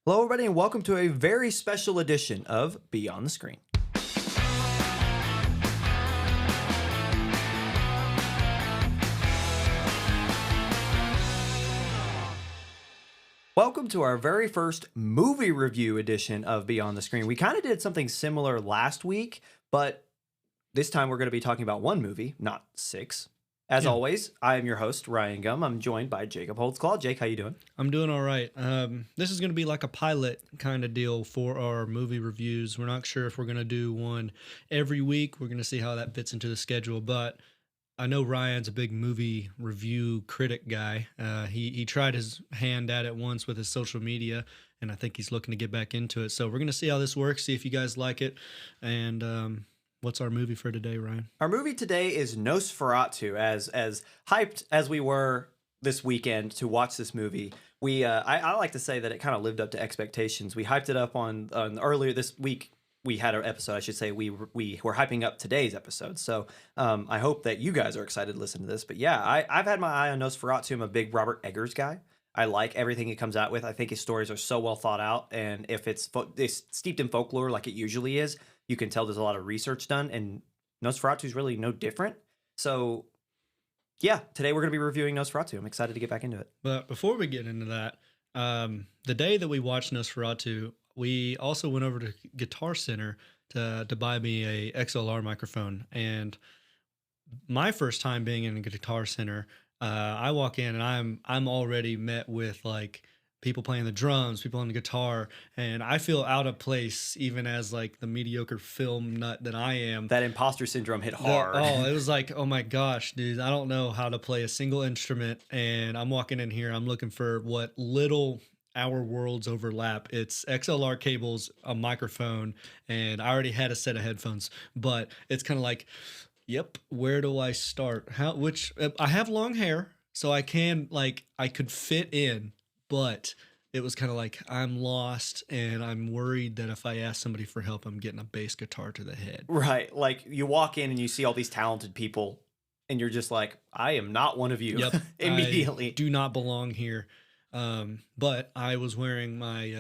Hello, everybody, and welcome to a very special edition of Beyond the Screen. Welcome to our very first movie review edition of Beyond the Screen. We kind of did something similar last week, but this time we're going to be talking about one movie, not six. As always, I am your host, Ryan Gum. I'm joined by Jacob Holtzclaw. Jake, how you doing? I'm doing all right. This is going to be like a pilot kind of deal for our movie reviews. We're not sure if we're going to do one every week. We're going to see how that fits into the schedule. But I know Ryan's a big movie review critic guy. He tried his hand at it once with his social media, and I think he's looking to get back into it. So we're going to see how this works, see if you guys like it, and what's our movie for today, Ryan? Our movie today is Nosferatu. As hyped as we were this weekend to watch this movie, I like to say that it kind of lived up to expectations. We hyped it up on earlier this week. We had our episode, I should say. We were hyping up today's episode. So I hope that you guys are excited to listen to this. But yeah, I've had my eye on Nosferatu. I'm a big Robert Eggers guy. I like everything he comes out with. I think his stories are so well thought out. And if it's steeped in folklore like it usually is, you can tell there's a lot of research done. And Nosferatu is really no different. So yeah, today we're going to be reviewing Nosferatu. I'm excited to get back into it. But before we get into that, the day that we watched Nosferatu, we also went over to Guitar Center to buy me a XLR microphone. And my first time being in a Guitar Center, I walk in and I'm already met with like people playing the drums, people on the guitar, and I feel out of place even as like the mediocre film nut that I am. That imposter syndrome hit hard. It was like, oh my gosh, dude, I don't know how to play a single instrument, and I'm walking in here, I'm looking for what little our worlds overlap. It's XLR cables, a microphone, and I already had a set of headphones, but it's kind of like, yep, where do I start? I have long hair, so I could fit in, but it was kind of like I'm lost, and I'm worried that if I ask somebody for help, I'm getting a bass guitar to the head. Right. Like you walk in and you see all these talented people, and you're just like, I am not one of you. Yep. Immediately. I do not belong here. But I was wearing my,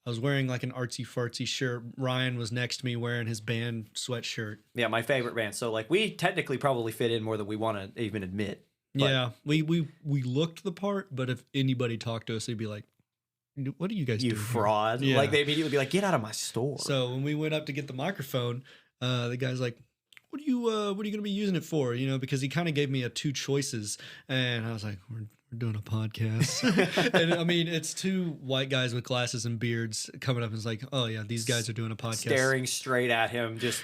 I was wearing like an artsy fartsy shirt. Ryan was next to me wearing his band sweatshirt. Yeah, my favorite band. So like we technically probably fit in more than we want to even admit. But yeah, we looked the part, but if anybody talked to us, they'd be like, "What are you guys doing? You fraud!" Yeah. Like they immediately be like, "Get out of my store." So when we went up to get the microphone, the guy's like, "What are you going to be using it for?" You know, because he kind of gave me two choices, and I was like, "We're doing a podcast." And I mean, it's two white guys with glasses and beards coming up, and it's like, "Oh yeah, these guys are doing a podcast." Staring straight at him, just.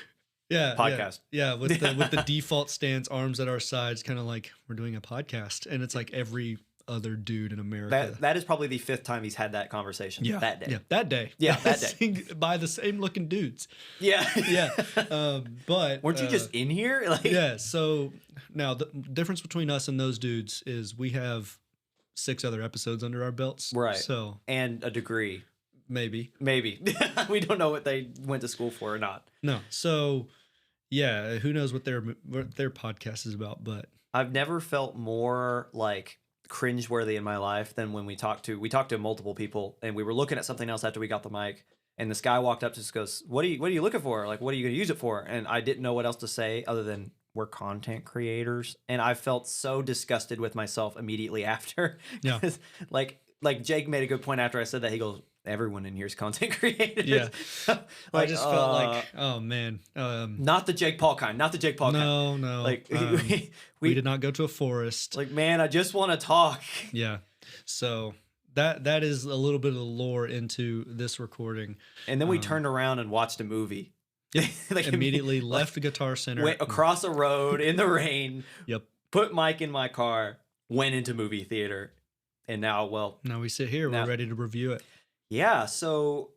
Yeah, podcast. Yeah, with the default stance, arms at our sides, kind of like we're doing a podcast, and it's like every other dude in America. That is probably the fifth time he's had that conversation. Yeah, that day. Yeah, that day. Yeah, that day. By the same looking dudes. Yeah, yeah. But weren't you just in here? Like, yeah. So now the difference between us and those dudes is we have 6 other episodes under our belts, right? So and a degree. Maybe. We don't know what they went to school for or not. No. So, yeah, who knows what their podcast is about, but I've never felt more like cringeworthy in my life than when we talked to multiple people, and we were looking at something else after we got the mic, and this guy walked up to us and goes, what are you looking for? Like, what are you going to use it for? And I didn't know what else to say other than we're content creators. And I felt so disgusted with myself immediately after. Yeah. like Jake made a good point after I said that. He goes, everyone in here is content creators. Yeah. Like, I just felt like, oh man. Not the Jake Paul kind. Not the Jake Paul kind. No. Like we did not go to a forest. Like, man, I just want to talk. Yeah. So that is a little bit of the lore into this recording. And then we turned around and watched a movie. Like immediately left the Guitar Center. Went across a road in the rain. Yep. Put Mike in my car. Went into movie theater. And now we sit here. We're ready to review it. Yeah. So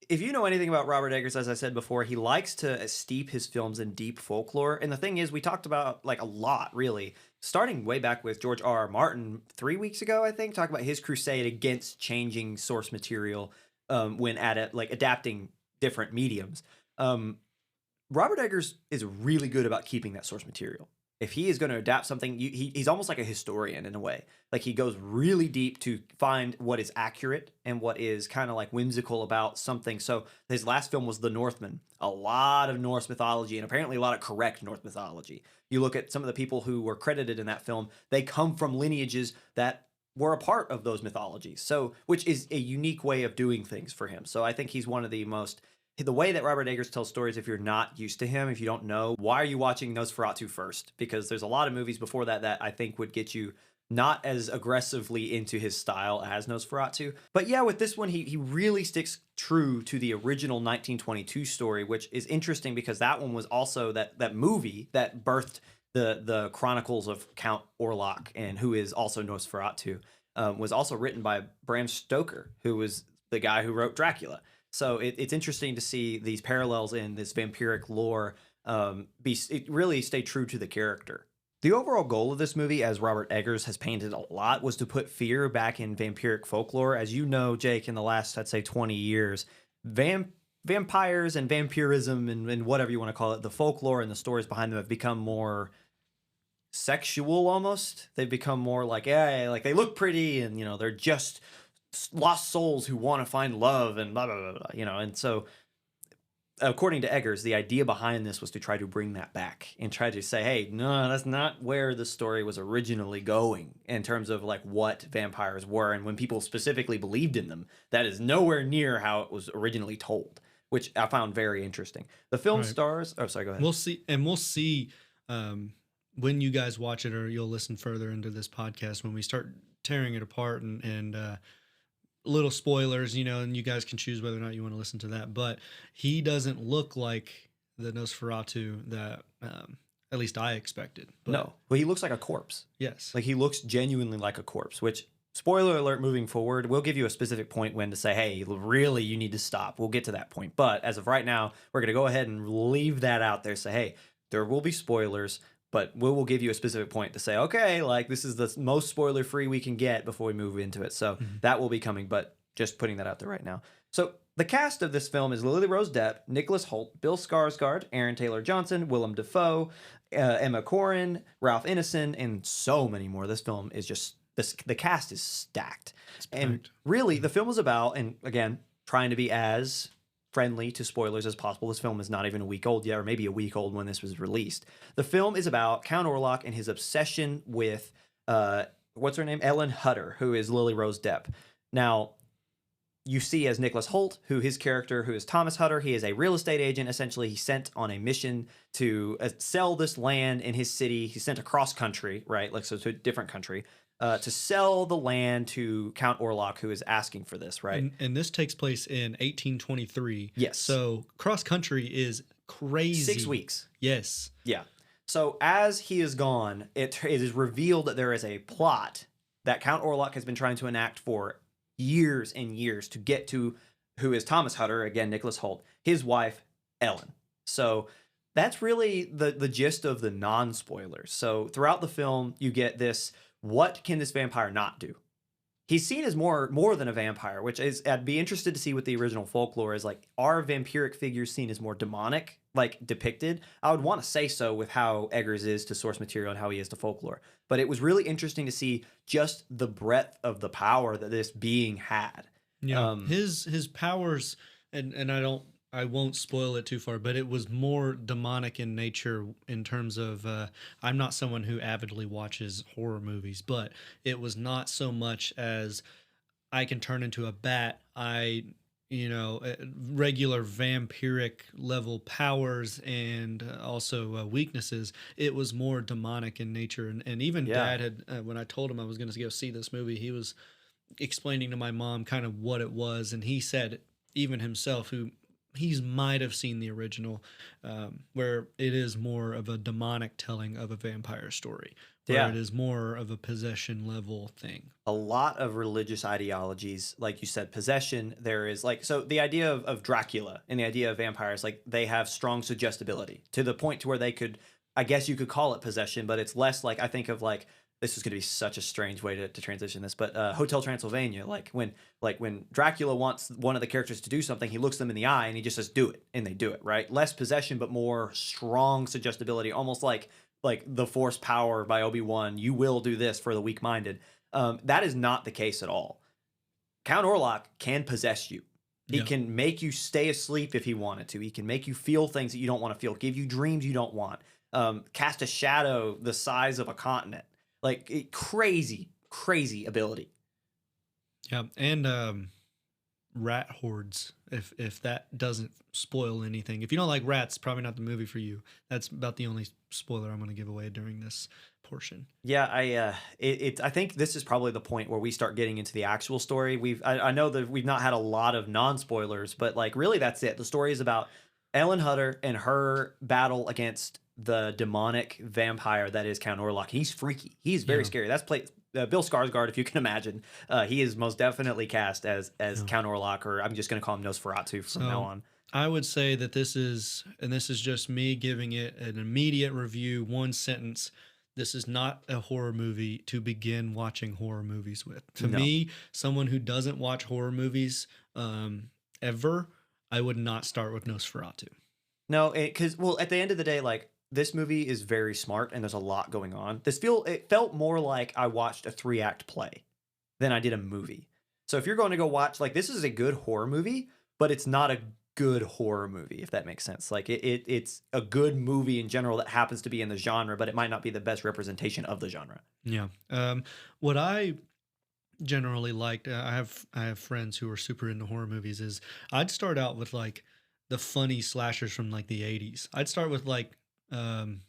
if you know anything about Robert Eggers, as I said before, he likes to steep his films in deep folklore. And the thing is, we talked about like a lot, really, starting way back with George R.R. Martin 3 weeks ago, I think, talking about his crusade against changing source material when adapting different mediums. Robert Eggers is really good about keeping that source material. if he is going to adapt something, he's almost like a historian in a way. Like he goes really deep to find what is accurate and what is kind of like whimsical about something. So his last film was The Northman, a lot of Norse mythology and apparently a lot of correct Norse mythology. You look at some of the people who were credited in that film, they come from lineages that were a part of those mythologies. So, which is a unique way of doing things for him. So I think he's one of the most, the way that Robert Eggers tells stories, if you're not used to him, if you don't know, why are you watching Nosferatu first? Because there's a lot of movies before that that I think would get you not as aggressively into his style as Nosferatu. But yeah, with this one, he really sticks true to the original 1922 story, which is interesting because that one was also that movie that birthed the Chronicles of Count Orlok, and who is also Nosferatu, was also written by Bram Stoker, who was the guy who wrote Dracula. So it's interesting to see these parallels in this vampiric lore really stay true to the character. The overall goal of this movie, as Robert Eggers has painted a lot, was to put fear back in vampiric folklore. As you know, Jake, in the last, I'd say, 20 years, vampires and vampirism and whatever you want to call it, the folklore and the stories behind them have become more sexual almost. They've become more like, yeah, like they look pretty and, you know, they're just lost souls who want to find love and blah, blah, blah, blah, you know. And so according to Eggers, the idea behind this was to try to bring that back and try to say, hey, no, that's not where the story was originally going in terms of like what vampires were. And when people specifically believed in them, that is nowhere near how it was originally told, which I found very interesting. The film stars, oh, sorry, go ahead. We'll see when you guys watch it, or you'll listen further into this podcast when we start tearing it apart and little spoilers, you know, and you guys can choose whether or not you want to listen to that. But he doesn't look like the Nosferatu that at least I expected. But, no, well, he looks like a corpse. Yes. Like he looks genuinely like a corpse, which, spoiler alert, moving forward, we'll give you a specific point when to say, hey, really, you need to stop. We'll get to that point. But as of right now, we're going to go ahead and leave that out there. Say, hey, there will be spoilers, but we will give you a specific point to say, okay, like this is the most spoiler free we can get before we move into it. So that will be coming, but just putting that out there right now. So the cast of this film is Lily Rose Depp, Nicholas Hoult, Bill Skarsgård, Aaron Taylor Johnson, Willem Dafoe, Emma Corrin, Ralph Ineson, and so many more. This film is just, the cast is stacked. And really, the film is about, and again, trying to be as friendly to spoilers as possible. This film is not even a week old yet, or maybe a week old when this was released. The film is about Count Orlok and his obsession with, what's her name? Ellen Hutter, who is Lily Rose Depp. Now, you see as Nicholas Hoult, who his character, who is Thomas Hutter, he is a real estate agent. Essentially, he's sent on a mission to sell this land in his city. He's sent across country, right? Like, so to a different country. To sell the land to Count Orlok, who is asking for this, right? And this takes place in 1823. Yes. So cross country is crazy. 6 weeks. Yes. Yeah. So as he is gone, it is revealed that there is a plot that Count Orlok has been trying to enact for years and years to get to who is Thomas Hutter, again, Nicholas Hoult, his wife, Ellen. So that's really the gist of the non-spoilers. So throughout the film, you get this, what can this vampire not do? He's seen as more than a vampire, which is, I'd be interested to see what the original folklore is like. Are vampiric figures seen as more demonic, like depicted? I would want to say so with how Eggers is to source material and how he is to folklore. But it was really interesting to see just the breadth of the power that this being had. Yeah, his powers, and I won't spoil it too far, but it was more demonic in nature in terms of, I'm not someone who avidly watches horror movies, but it was not so much as I can turn into a bat. Regular vampiric level powers and also weaknesses. It was more demonic in nature. And even Dad had, when I told him I was going to go see this movie, he was explaining to my mom kind of what it was. And he said, even himself, who he might have seen the original, where it is more of a demonic telling of a vampire story, where it is more of a possession level thing. A lot of religious ideologies, like you said, possession, there is like, so the idea of Dracula and the idea of vampires, like they have strong suggestibility to the point to where they could, I guess you could call it possession, but it's less like, I think of like, this is going to be such a strange way to transition this, but Hotel Transylvania, like when Dracula wants one of the characters to do something, he looks them in the eye and he just says, do it. And they do it, right? Less possession, but more strong suggestibility, almost like like the Force power by Obi-Wan. You will do this for the weak-minded. That is not the case at all. Count Orlok can possess you. He Yeah. can make you stay asleep if he wanted to. He can make you feel things that you don't want to feel, give you dreams you don't want, cast a shadow the size of a continent. Like crazy, crazy ability. Yeah, and rat hordes. If that doesn't spoil anything, if you don't like rats, probably not the movie for you. That's about the only spoiler I'm going to give away during this portion. Yeah, I think this is probably the point where we start getting into the actual story. I know that we've not had a lot of non-spoilers, but like really that's it. The story is about Ellen Hutter and her battle against the demonic vampire that is Count Orlok. He's freaky. He's very Yeah. scary. That's played Bill Skarsgård, if you can imagine. He is most definitely cast as Yeah. Count Orlok, or I'm just going to call him Nosferatu from now on. I would say that this is just me giving it an immediate review, one sentence. This is not a horror movie to begin watching horror movies with. To No. me, someone who doesn't watch horror movies ever, I would not start with Nosferatu. No, because well, at the end of the day, like this movie is very smart and there's a lot going on. It felt more like I watched a 3-act play than I did a movie. So if you're going to go watch, like this is a good horror movie, but it's not a good horror movie, if that makes sense. Like it's a good movie in general that happens to be in the genre, but it might not be the best representation of the genre. Yeah. What I generally liked, I have friends who are super into horror movies. Is I'd start out with like the funny slashers from like the 80s. I'd start with like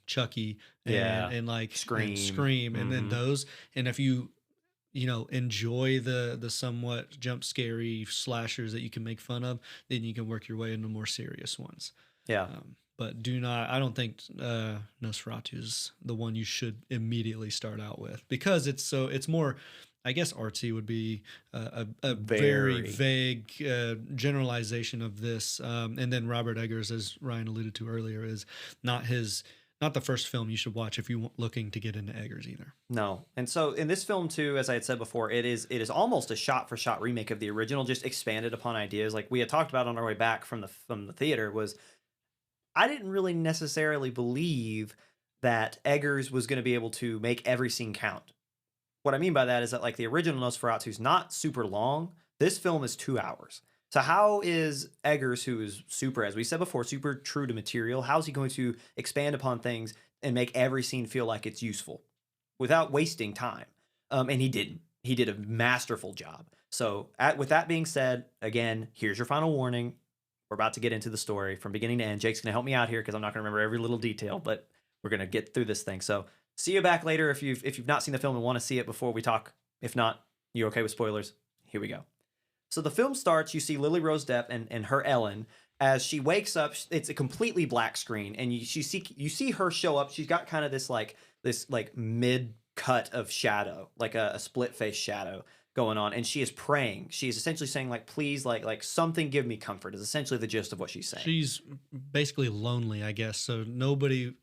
Chucky and like Scream and then Mhm. those. And if you enjoy the somewhat jump scary slashers that you can make fun of, then you can work your way into more serious ones. Yeah. But I don't think Nosferatu is the one you should immediately start out with, because it's more, I guess artsy would be a very Very. vague generalization of this. And then Robert Eggers, as Ryan alluded to earlier, is not the first film you should watch if you're looking to get into Eggers either. No. And so in this film too, as I had said before, it is almost a shot for shot remake of the original, just expanded upon ideas like we had talked about on our way back from the theater. Was I didn't really necessarily believe that Eggers was going to be able to make every scene count. What I mean by that is that like the original Nosferatu is not super long. This film is 2 hours. So how is Eggers, who is super, as we said before, super true to material, how is he going to expand upon things and make every scene feel like it's useful without wasting time? And he didn't. He did a masterful job. So with that being said, again, here's your final warning. We're about to get into the story from beginning to end. Jake's going to help me out here because I'm not going to remember every little detail, but we're going to get through this thing. So see you back later if you've not seen the film and want to see it before we talk. If not, you're okay with spoilers. Here we go. So the film starts, you see Lily Rose Depp and her Ellen. As she wakes up, it's a completely black screen, and you see her show up. She's got kind of this mid cut of shadow, like a split face shadow going on, and she is praying. She is essentially saying like, please, like something, give me comfort, is essentially the gist of what she's saying. She's basically lonely, I guess. So nobody.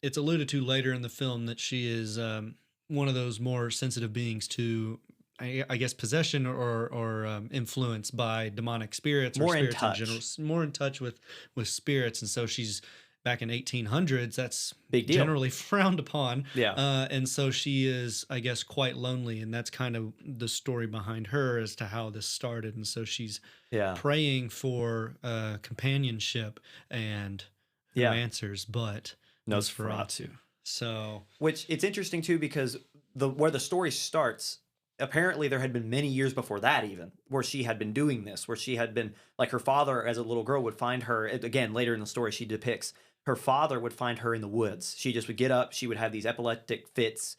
It's alluded to later in the film that she is one of those more sensitive beings to, I guess, possession or influence by demonic spirits, More or in spirits touch. in general, more in touch with spirits. And so she's back in 1800s. That's Big deal. generally frowned upon. Yeah. And so she is, I guess, quite lonely, and that's kind of the story behind her as to how this started. And so she's Yeah. praying for companionship, and who Yeah. answers but Nosferatu. So Which it's interesting too, because where the story starts, apparently there had been many years before that, even where she had been doing this, where she had been like, her father as a little girl would find her again later in the story. She depicts her father would find her in the woods. She just would get up. She would have these epileptic fits.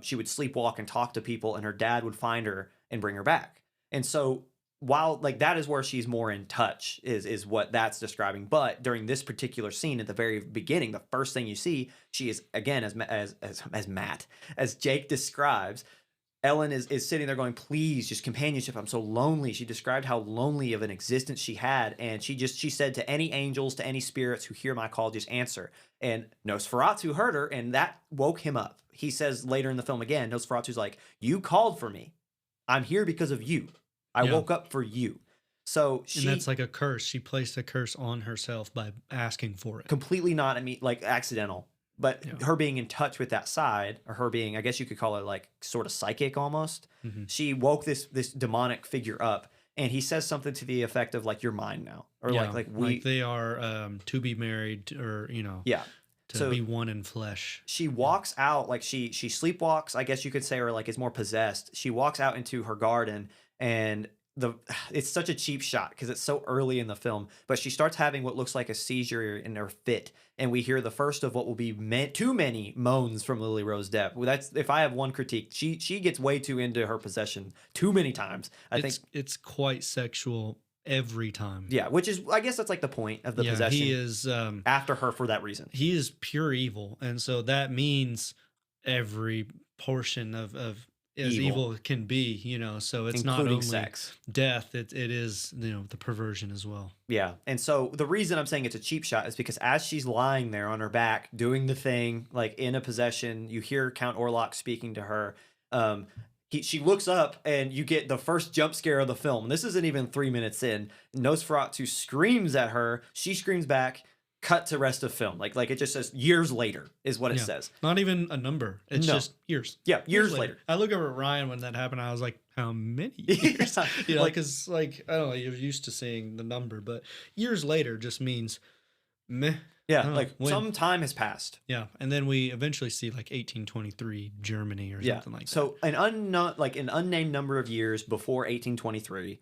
She would sleepwalk and talk to people, and her dad would find her and bring her back. And so while like that is where she's more in touch, is what that's describing. But during this particular scene at the very beginning, the first thing you see, she is again as Jake describes. Ellen is sitting there going, please, just companionship. I'm so lonely. She described how lonely of an existence she had. And she said, to any angels, to any spirits who hear my call, just answer. And Nosferatu heard her, and that woke him up. He says later in the film again, Nosferatu's like, you called for me. I'm here because of you. I woke up for you. So and that's like a curse. She placed a curse on herself by asking for it. Completely not, like accidental. but Yeah. her being in touch with that side, or her being, I guess you could call it like sort of psychic almost. Hmm. She woke this demonic figure up, and he says something to the effect of like, "You're mine now," or Yeah. like Like we, they are to be married, or yeah. to So be one in flesh. she Yeah. walks out, like she sleepwalks, I guess you could say, or like is more possessed. She walks out into her garden, and the it's such a cheap shot because it's so early in the film, but she starts having what looks like a seizure in her fit, and we hear the first of what will be too many moans from Lily Rose Depp. Well, that's, if I have one critique, she gets way too into her possession too many times. I think, It's quite sexual every time. yeah, which is, I guess that's like the point of the Yeah, possession after her for that reason, he is pure evil, and so that means every portion of as evil, evil can be, so it's not including only sex. death, it is, the perversion as well. Yeah. And so the reason I'm saying it's a cheap shot is because as she's lying there on her back doing the thing, like in a possession, you hear Count Orlok speaking to her. She looks up, and you get the first jump scare of the film. This isn't even 3 minutes in. Nosferatu screams at her. She screams back. Cut to rest of film. Like it just says years later is what it Yeah. says. Not even a number. It's No. just years. Yeah, years later. I look over at Ryan when that happened. I was like, how many years? Yeah. Like, because I don't know, you're used to seeing the number, but years later just means meh. I yeah, don't know, like when. some time has passed. Yeah, and then we eventually see like 1823 Germany or Yeah. something like that. So an unknown, like an unnamed number of years before 1823,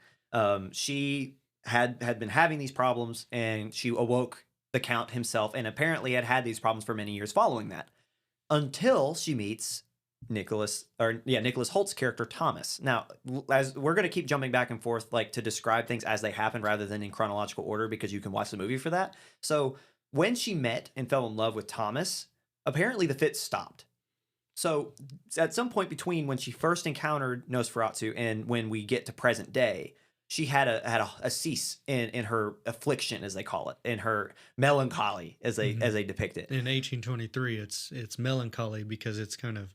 she had been having these problems, and she awoke the Count himself, and apparently had these problems for many years following that, until she meets Nicholas Holt's character Thomas. Now, as we're going to keep jumping back and forth, like to describe things as they happen rather than in chronological order, because you can watch the movie for that. So when she met and fell in love with Thomas, apparently the fit stopped. So at some point between when she first encountered Nosferatu and when we get to present day, she had a cease in her affliction, as they call it, in her melancholy, as they depict it. In 1823, it's melancholy because it's kind of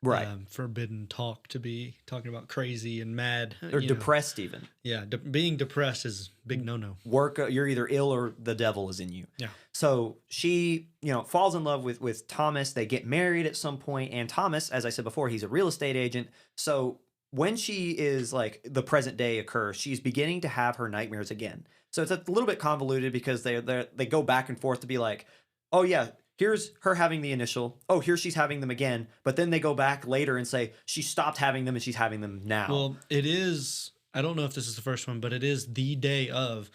Right. Forbidden talk to be talking about crazy and mad Or depressed even. Yeah, being depressed is big no. You're either ill or the devil is in you. Yeah. So she, falls in love with Thomas. They get married at some point, and Thomas, as I said before, he's a real estate agent. So when she is like the present day occurs, she's beginning to have her nightmares again. So it's a little bit convoluted because they go back and forth to be like, oh yeah, here's her having the initial. Oh, here she's having them again. But then they go back later and say she stopped having them and she's having them now. Well, it is. I don't know if this is the first one, but it is the day of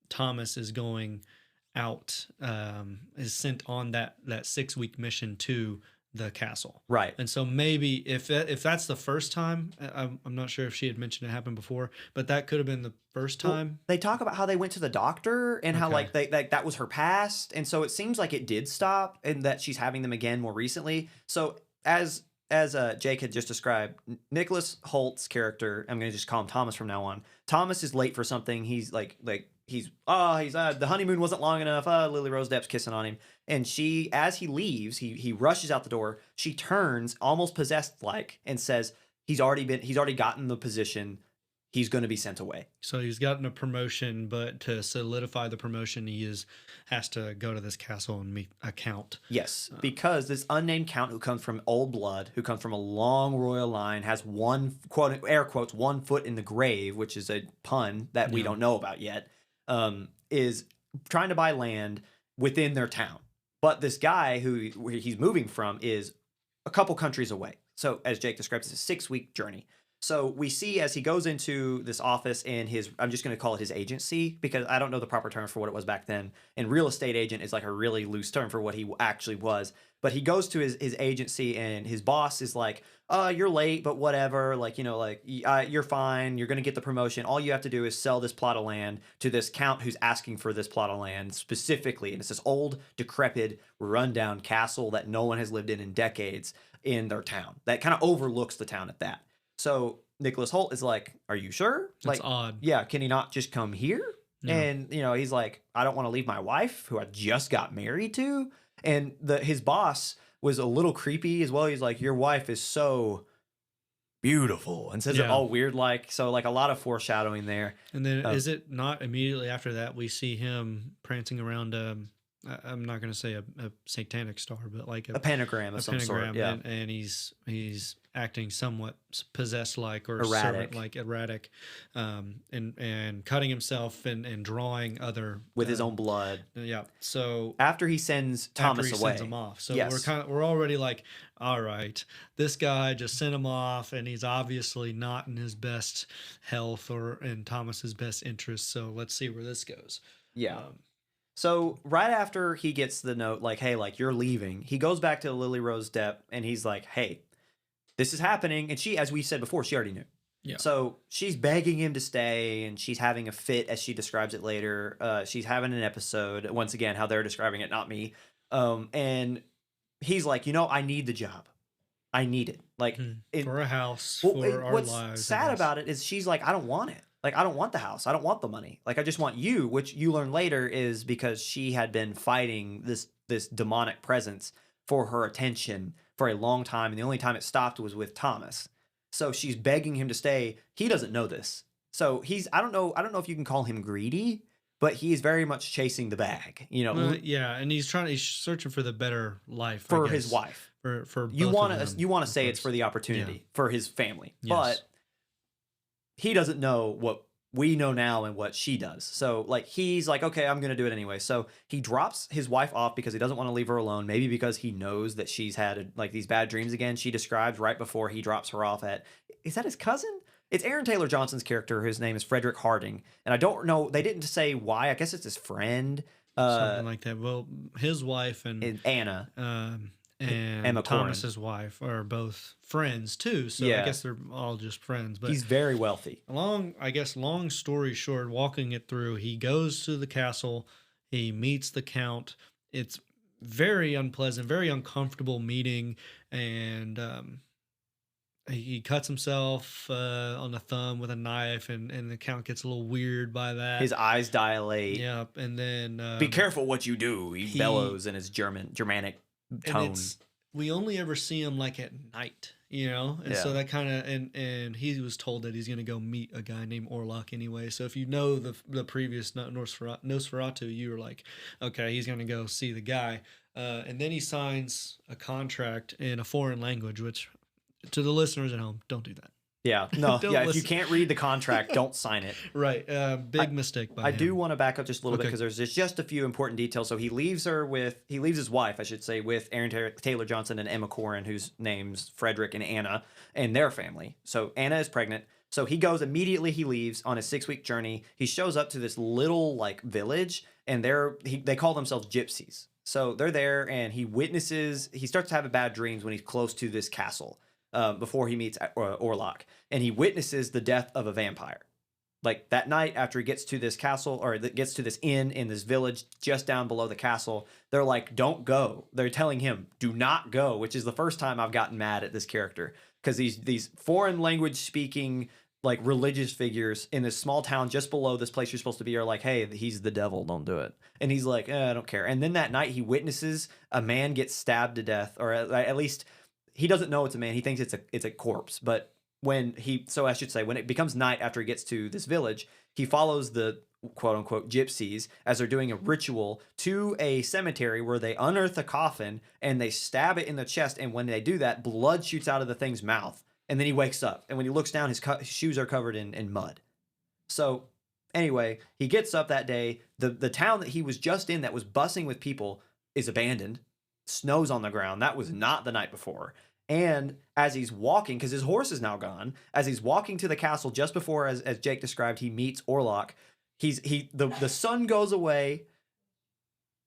Thomas is going out, is sent on that 6-week mission to the castle. Right. And so maybe if that's the first time, I'm not sure if she had mentioned it happened before, but that could have been the first time. Well, they talk about how they went to the doctor and how like that was her past, and so it seems like it did stop, and that she's having them again more recently. So as Jake had just described, Nicholas Holt's character, I'm going to just call him Thomas from now on. Thomas is late for something. He's he's the honeymoon wasn't long enough. Lily Rose Depp's kissing on him, and she, as he leaves, he rushes out the door. She turns almost possessed like and says he's already gotten the position. He's going to be sent away. So he's gotten a promotion, but to solidify the promotion, has to go to this castle and meet a count. Yes, because this unnamed count who comes from old blood, who comes from a long royal line, has one, quote, air quotes, 1 foot in the grave, which is a pun that we don't know about yet, is trying to buy land within their town. But this guy who he's moving from is a couple countries away. So as Jake describes, it's a 6-week journey. So we see as he goes into this office in I'm just going to call it his agency, because I don't know the proper term for what it was back then. And real estate agent is like a really loose term for what he actually was. But he goes to his agency, and his boss is like, you're late, but whatever. You're fine. You're going to get the promotion. All you have to do is sell this plot of land to this count who's asking for this plot of land specifically. And it's this old, decrepit, rundown castle that no one has lived in decades in their town that kind of overlooks the town at that. So Nicholas Holt is like, are you sure? That's odd. Yeah, can he not just come here? Yeah. And, he's like, I don't want to leave my wife, who I just got married to. And his boss was a little creepy as well. He's like, your wife is so beautiful, and says it all weird like. So like a lot of foreshadowing there. And then is it not immediately after that we see him prancing around I'm not going to say a satanic star, but like A pentagram of a some sort. pentagram, Yeah. and he's acting somewhat possessed like or servant Erratic. like, erratic, and cutting himself and drawing other With his own blood. yeah. So After he sends after Thomas he away. sends him off, so Yes. we're already like, all right, this guy just sent him off, and he's obviously not in his best health or in Thomas's best interest. So let's see where this goes. Yeah. Um, So right after he gets the note, like, hey, like, you're leaving, he goes back to Lily Rose Depp and he's like, hey, this is happening. And she, as we said before, she already knew. Yeah. So she's begging him to stay and she's having a fit, as she describes it later. She's having an episode, once again, how they're describing it, not me. And he's like, I need the job. I need it. Like, for a house, for our what's lives. sad about it is she's like, I don't want it. Like, I don't want the house. I don't want the money. Like, I just want you, which you learn later is because she had been fighting this demonic presence for her attention for a long time, and the only time it stopped was with Thomas. So she's begging him to stay. He doesn't know this. So I don't know if you can call him greedy, but he's very much chasing the bag, Yeah, and he's searching for the better life for I his guess, wife. For You both want of to them, of say it's course. for the opportunity for his family, Yes. but he doesn't know what we know now and what she does. So like he's like, okay, I'm gonna do it anyway. So he drops his wife off because he doesn't want to leave her alone. Maybe because he knows that she's had like these bad dreams again. She describes right before he drops her off at, is that his cousin? It's Aaron Taylor Johnson's character. His name is Frederick Harding, and I don't know. They didn't say why. I guess it's his friend. Something like that. Well, his wife and Anna. And Emma Corrin. Thomas's wife are both friends too. So Yeah. I guess they're all just friends. But He's very wealthy. long story short, walking it through, he goes to the castle, he meets the Count. It's very unpleasant, very uncomfortable meeting, and he cuts himself on the thumb with a knife, and the Count gets a little weird by that. His eyes dilate. Yep, and then Be careful what you do. He bellows in his Germanic tone. We only ever see him like at night, and so that kind of and he was told that he's going to go meet a guy named Orlok anyway. So if you know the previous Nosferatu, you were like, okay, he's going to go see the guy, and then he signs a contract in a foreign language, which to the listeners at home, don't do that. Yeah, no, Don't yeah. If listen. you can't read the contract, don't sign it. Right, big mistake by I him. do want to back up just a little bit Okay. because there's just a few important details. So he leaves his wife, I should say, with Aaron Taylor Johnson and Emma Corrin, whose names Frederick and Anna, and their family. So Anna is pregnant. So he goes immediately. He leaves on a 6-week journey. He shows up to this little like village, and they call themselves gypsies. So they're there, and he starts to have bad dreams when he's close to this castle. Before he meets Orlok, and he witnesses the death of a vampire. Like that night after he gets to this castle, or gets to this inn in this village just down below the castle, they're like, don't go. They're telling him, do not go, which is the first time I've gotten mad at this character, because these foreign language speaking like religious figures in this small town just below this place you're supposed to be are like, hey, he's the devil, don't do it. And he's like, I don't care. And then that night he witnesses a man get stabbed to death, or at least he doesn't know it's a man. He thinks it's a corpse. But when it becomes night after he gets to this village, he follows the quote unquote gypsies as they're doing a ritual to a cemetery where they unearth a coffin and they stab it in the chest. And when they do that, blood shoots out of the thing's mouth. And then he wakes up. And when he looks down, his shoes are covered in mud. So anyway, he gets up that day. The town that he was just in that was buzzing with people is abandoned. Snow's on the ground. That was not the night before. And as he's walking, because his horse is now gone, as he's walking to the castle just before, as Jake described, he meets Orlok. The sun goes away.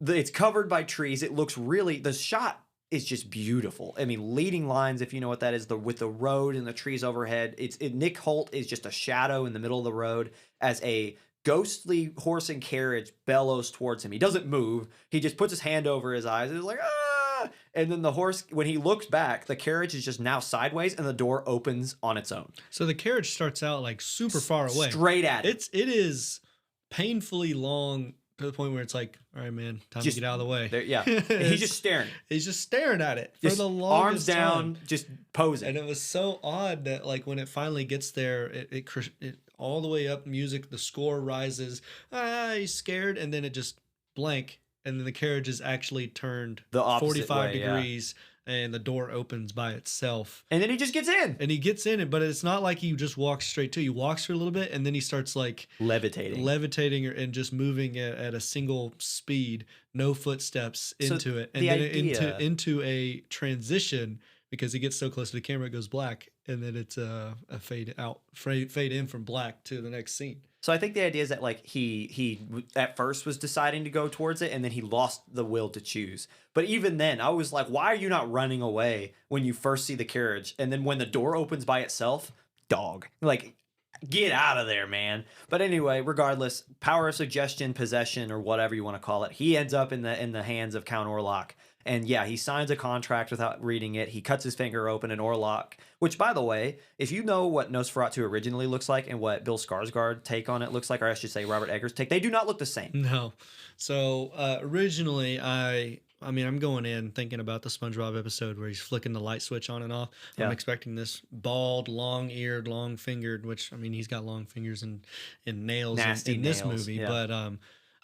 It's covered by trees. It looks the shot is just beautiful. I mean, leading lines, if you know what that is, with the road and the trees overhead. Nick Holt is just a shadow in the middle of the road as a ghostly horse and carriage bellows towards him. He doesn't move. He just puts his hand over his eyes and is like, ah! And then the horse, when he looks back, the carriage is just now sideways and the door opens on its own. So the carriage starts out like super far away. Straight at it. It is painfully long to the point where it's like, all right, man, time to get out of the way. Yeah. He's just staring. He's just staring at it for Just the longest arms down, time. just posing. And it was so odd that like when it finally gets there, it all the way up music, the score rises, he's scared, and then it just blank, and then the carriage is actually turned The opposite 45 way, yeah. degrees, and the door opens by itself. And then he just gets in. And he gets in it, but it's not like he just walks straight to. He walks for a little bit, and then he starts like Levitating. and just moving at a single speed, no footsteps So into it, and the then idea- into a transition because he gets so close to the camera, it goes black, and then it's a fade out, fade in from black to the next scene. So I think the idea is that like he at first was deciding to go towards it, and then he lost the will to choose. But even then, I was like, why are you not running away when you first see the carriage, and then when the door opens by itself, dog, like, get out of there, man. But anyway, regardless, power of suggestion, possession, or whatever you want to call it, he ends up in the hands of Count Orlok. And yeah, he signs a contract without reading it. He cuts his finger open, and Orlok, which, by the way, if you know what Nosferatu originally looks like and what Bill Skarsgård take on it looks like, or I should say Robert Eggers take, they do not look the same. No. So originally, I mean, I'm going in thinking about the SpongeBob episode where he's flicking the light switch on and off. Yeah. I'm expecting this bald, long-eared, long-fingered, which, I mean, he's got long fingers and nails Nasty in this nails, movie. yeah. But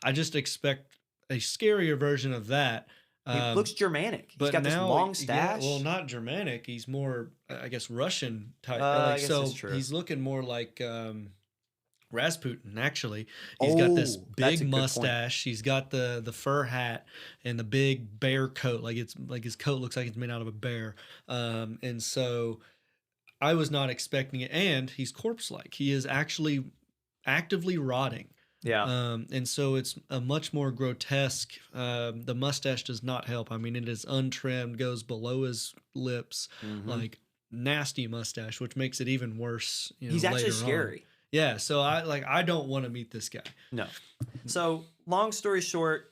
I just expect a scarier version of that. He looks Germanic. He's But got this now, long stash. well, not Germanic. He's more, I guess, Russian type. I Like, guess so that's true. he's looking more like Rasputin. Actually, he's got this Oh, that's a big good point. mustache. He's got the fur hat and the big bear coat. Like it's like his coat looks like it's made out of a bear. And so I was not expecting it. And he's corpse-like. He is actually actively rotting. Yeah. And so it's a much more grotesque. The mustache does not help. I mean, it is untrimmed, goes below his lips, like nasty mustache, which makes it even worse. You know, He's actually later on. scary. Yeah. So I don't want to meet this guy. No. So, long story short,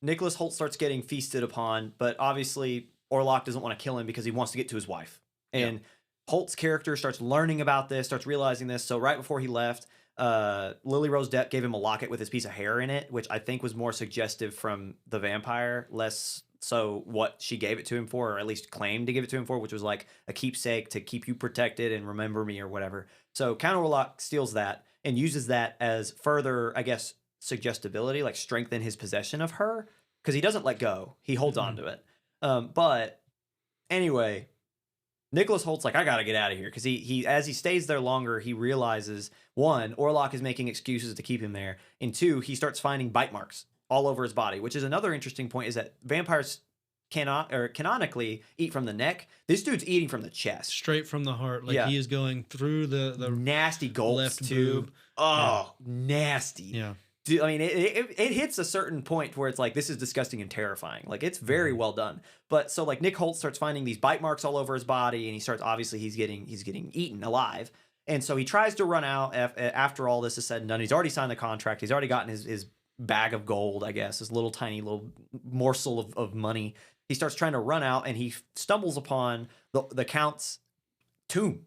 Nicholas Holt starts getting feasted upon, but obviously Orlok doesn't want to kill him because he wants to get to his wife. And Holt's character starts learning about this, starts realizing this. So right before he left, Lily Rose Depp gave him a locket with his piece of hair in it, which I think was more suggestive from the vampire, less so what she gave it to him for, or at least claimed to give it to him for, which was like a keepsake to keep you protected and remember me or whatever. So Count Orlok steals that and uses that as further, I guess, suggestibility, like strengthen his possession of her, because he doesn't let go. He holds on to it. But anyway, Nicholas Holt's like, I gotta get out of here, because he as he stays there longer, he realizes, one, Orlok is making excuses to keep him there, and two, he starts finding bite marks all over his body, which is another interesting point, is that vampires cannot, or canonically, eat from the neck. This dude's eating from the chest. Straight from the heart. Like Yeah. he is going through the Nasty gulps left too. boob. Oh, nasty. yeah. Dude, I mean, it hits a certain point where it's like, this is disgusting and terrifying. Like, it's very well done. But so like Nick Holt starts finding these bite marks all over his body, and he starts, obviously he's getting eaten alive. And so he tries to run out after all this is said and done. He's already signed the contract. He's already gotten his bag of gold, I guess, his little tiny little morsel of money. He starts trying to run out, and he stumbles upon the Count's tomb,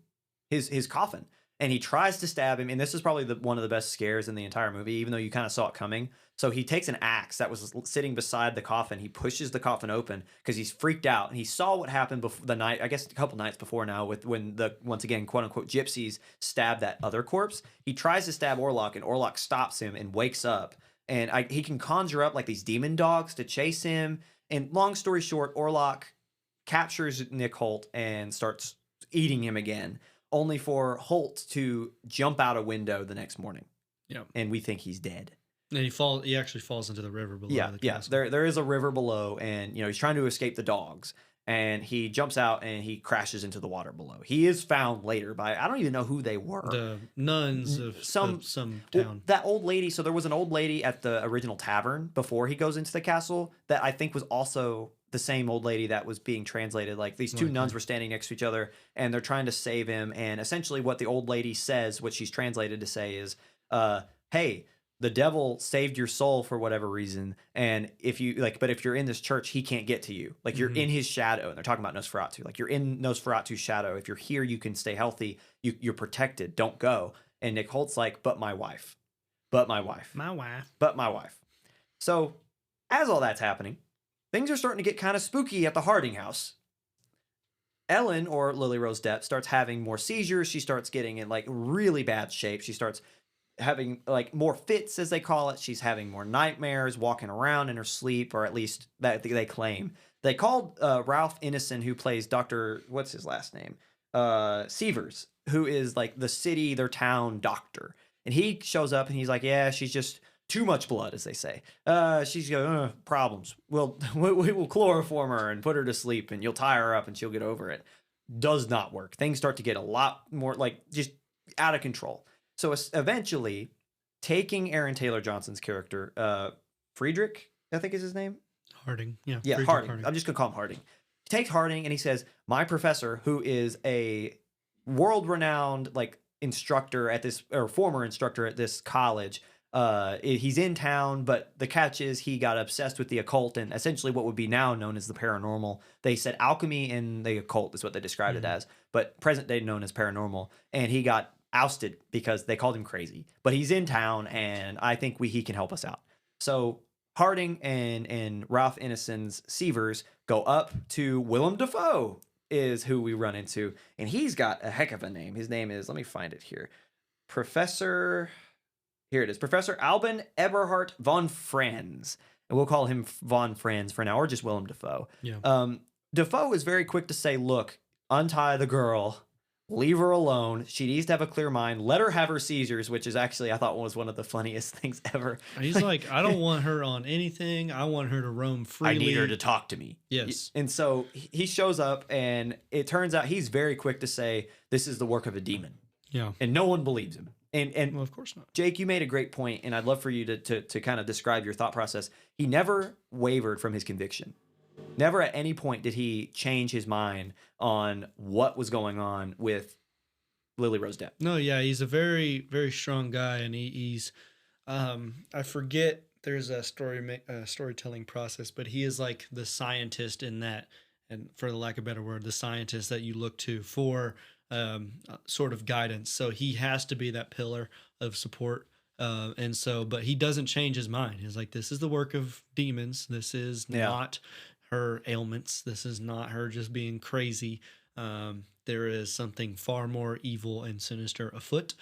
his coffin. And he tries to stab him, and this is probably one of the best scares in the entire movie, even though you kind of saw it coming. So he takes an axe that was sitting beside the coffin. He pushes the coffin open because he's freaked out, and he saw what happened before the night, I guess a couple nights before now, when the, once again, quote unquote, gypsies stabbed that other corpse. He tries to stab Orlok, and Orlok stops him and wakes up. And he can conjure up like these demon dogs to chase him. And long story short, Orlok captures Nick Holt and starts eating him again, only for Holt to jump out a window the next morning. Yeah. And we think he's dead. And he actually falls into the river below the Yeah. castle. There is a river below, and he's trying to escape the dogs. And he jumps out and he crashes into the water below. He is found later by, I don't even know who they were. The nuns of some Well, town. that old lady. So there was an old lady at the original tavern before he goes into the castle that I think was also the same old lady that was being translated. Like these two nuns were standing next to each other, and they're trying to save him. And essentially what the old lady says, what she's translated to say is, hey, the devil saved your soul for whatever reason. And if you're in this church, he can't get to you. Like you're in his shadow. And they're talking about Nosferatu. Like you're in Nosferatu's shadow. If you're here, you can stay healthy. You're protected. Don't go. And Nick Holt's like, but my wife. But my wife. My wife. But my wife. So as all that's happening, things are starting to get kind of spooky at the Harding house. Ellen, or Lily Rose Depp, starts having more seizures. She starts getting in like really bad shape. She starts having like more fits, as they call it. She's having more nightmares, walking around in her sleep, or at least that they claim. They called Ralph Ineson, who plays Dr. What's his last name? Severs, who is like the city, their town doctor. And he shows up and he's like, yeah, she's just too much blood, as they say. She's got problems. We will chloroform her and put her to sleep, and you'll tie her up and she'll get over it. Does not work. Things start to get a lot more like just out of control. So eventually, taking Aaron Taylor Johnson's character, Friedrich, I think is his name. Harding. Yeah. Yeah, Harding. I'm just going to call him Harding. He takes Harding and he says, my professor, who is a world-renowned like instructor at this, or former instructor at this college, he's in town, but the catch is he got obsessed with the occult and essentially what would be now known as the paranormal. They said alchemy and the occult is what they described it as, but present day known as paranormal. And he got ousted because they called him crazy. But he's in town, and I think he can help us out. So Harding and Ralph Ineson's Severs go up to Willem Dafoe is who we run into, and he's got a heck of a name. His name is, let me find it here, Here it is. Professor Alban Eberhard von Franz. And we'll call him von Franz for now, or just Willem Dafoe. Yeah. Dafoe is very quick to say, look, untie the girl, leave her alone. She needs to have a clear mind. Let her have her seizures, which is actually, I thought, was one of the funniest things ever. He's like, I don't want her on anything. I want her to roam freely. I need her to talk to me. Yes. And so he shows up, and it turns out he's very quick to say, this is the work of a demon. Yeah. And no one believes him. And well, of course not. Jake, you made a great point, and I'd love for you to kind of describe your thought process. He never wavered from his conviction. Never at any point did he change his mind on what was going on with Lily Rose Depp. No, yeah, he's a very, very strong guy, and he's I forget there's a storytelling process, but he is like the scientist in that, and for the lack of a better word, the scientist that you look to for sort of guidance. So he has to be that pillar of support. And so, but he doesn't change his mind. He's like, this is the work of demons. This is not her ailments. This is not her just being crazy. There is something far more evil and sinister afoot.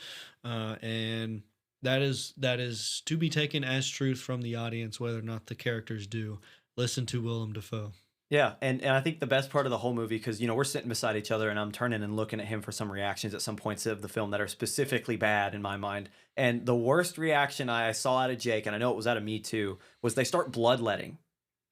And that is to be taken as truth from the audience, whether or not the characters do. Listen to Willem Dafoe. Yeah, and I think the best part of the whole movie, because, we're sitting beside each other and I'm turning and looking at him for some reactions at some points of the film that are specifically bad in my mind. And the worst reaction I saw out of Jake, and I know it was out of me too, was they start bloodletting.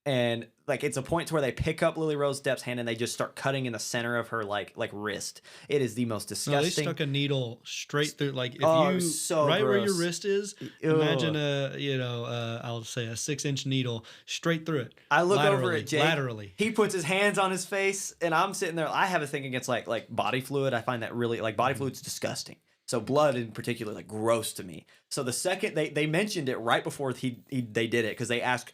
And like it's a point to where they pick up Lily Rose Depp's hand and they just start cutting in the center of her like wrist. It is the most disgusting. No, they stuck a needle straight through, like if so right gross. where your wrist is. Imagine I'll say a 6-inch needle straight through it. I look over at Jake. Laterally. He puts his hands on his face, and I'm sitting there. I have a thing against like body fluid. I find that really body fluid's disgusting. So blood in particular, like gross to me. So the second they mentioned it right before they did it, because they asked,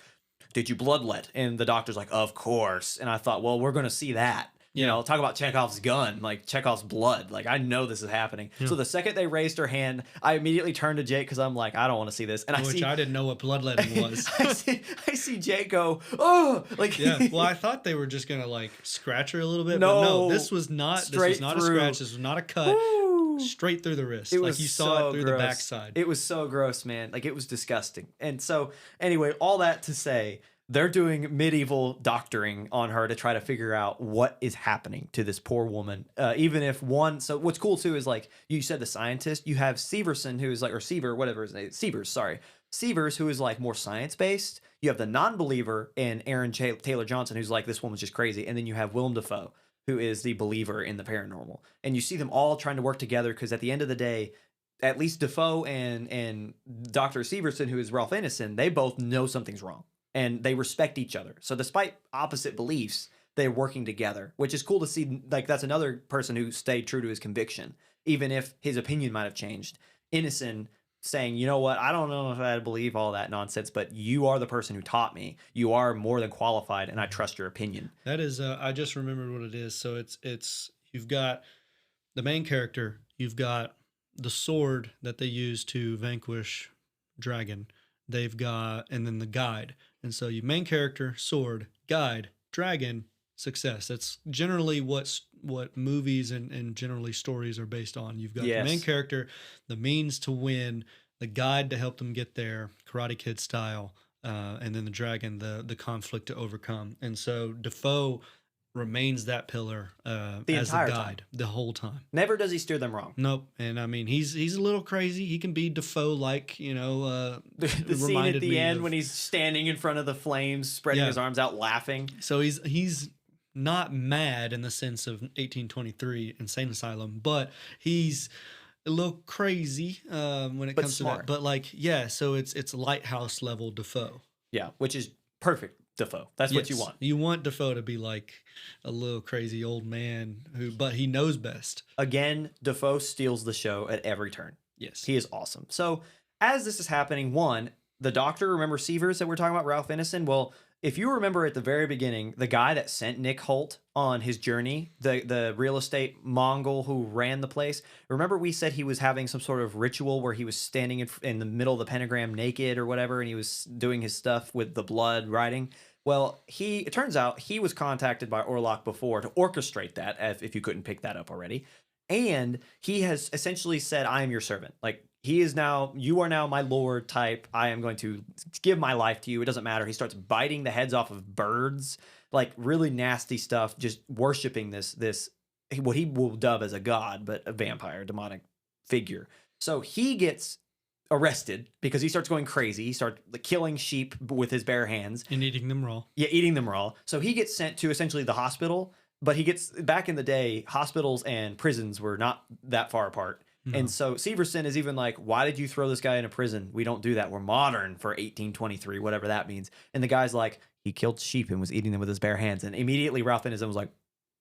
did you bloodlet? And the doctor's like, of course. And I thought, well, we're going to see that. Talk about Chekhov's gun, like Chekhov's blood. Like, I know this is happening. Yeah. So the second they raised her hand, I immediately turned to Jake because I'm like, I don't want to see this. And I didn't know what bloodletting was. I see Jake go, oh, like. Yeah. Well, I thought they were just going to like scratch her a little bit. No, but no, this was not a scratch. This was not a cut. Woo. Straight through the wrist. It like you saw it through the backside. It was so gross, man. Like it was disgusting. And so anyway, all that to say, they're doing medieval doctoring on her to try to figure out what is happening to this poor woman. Even if so what's cool too is like you said, the scientist, you have Severson, who is like, or Seaver, whatever his name is, Severs, who is like more science based. You have the non-believer in Aaron Taylor Johnson, who's like, this woman's just crazy. And then you have Willem Dafoe, who is the believer in the paranormal. And you see them all trying to work together because at the end of the day, at least Dafoe and Dr. Severson, who is Ralph Ineson, they both know something's wrong. And they respect each other. So despite opposite beliefs, they're working together, which is cool to see. Like that's another person who stayed true to his conviction, even if his opinion might have changed. Ineson saying, you know what, I don't know if I believe all that nonsense, but you are the person who taught me. You are more than qualified, and I trust your opinion. That is, I just remembered what it is. So it's you've got the main character, you've got the sword that they use to vanquish dragon. They've got, and then the guide. And so you main character, sword, guide, dragon, success. That's generally what movies and generally stories are based on. You've got the main character, the means to win, the guide to help them get there, Karate Kid style, and then the dragon, the conflict to overcome. And so Defoe remains that pillar The as the entire time. guide the whole time. Never does he steer them wrong. Nope. And I mean, he's a little crazy. He can be Defoe like, you know, The scene at reminded the me end of- when he's standing in front of the flames, spreading Yeah. his arms out, laughing. So he's not mad in the sense of 1823 insane asylum, but he's a little crazy when it But comes to smart. that. But like, yeah, so it's lighthouse level Defoe. Yeah, which is perfect Defoe. That's what you Yes, want. You want Defoe to be like a little crazy old man but he knows best. Again, Defoe steals the show at every turn. Yes. He is awesome. So as this is happening, one, the doctor, remember Severs that we're talking about, Ralph Ineson? Well, if you remember at the very beginning, the guy that sent Nick Holt on his journey, the real estate Mongol who ran the place, remember we said he was having some sort of ritual where he was standing in the middle of the pentagram naked or whatever, and he was doing his stuff with the blood writing? Well, it turns out he was contacted by Orlok before to orchestrate that, if you couldn't pick that up already. And he has essentially said, I am your servant. Like, you are now my lord type. I am going to give my life to you. It doesn't matter. He starts biting the heads off of birds, like really nasty stuff, just worshiping this, what he will dub as a god, but a vampire, demonic figure. So he gets arrested because he starts going crazy. He starts killing sheep with his bare hands. And eating them raw. Yeah, eating them raw. So he gets sent to essentially the hospital, but back in the day, hospitals and prisons were not that far apart. No. And so Severson is even like, why did you throw this guy in a prison? We don't do that. We're modern for 1823, whatever that means. And the guy's like, he killed sheep and was eating them with his bare hands. And immediately Ralph Ineson was like,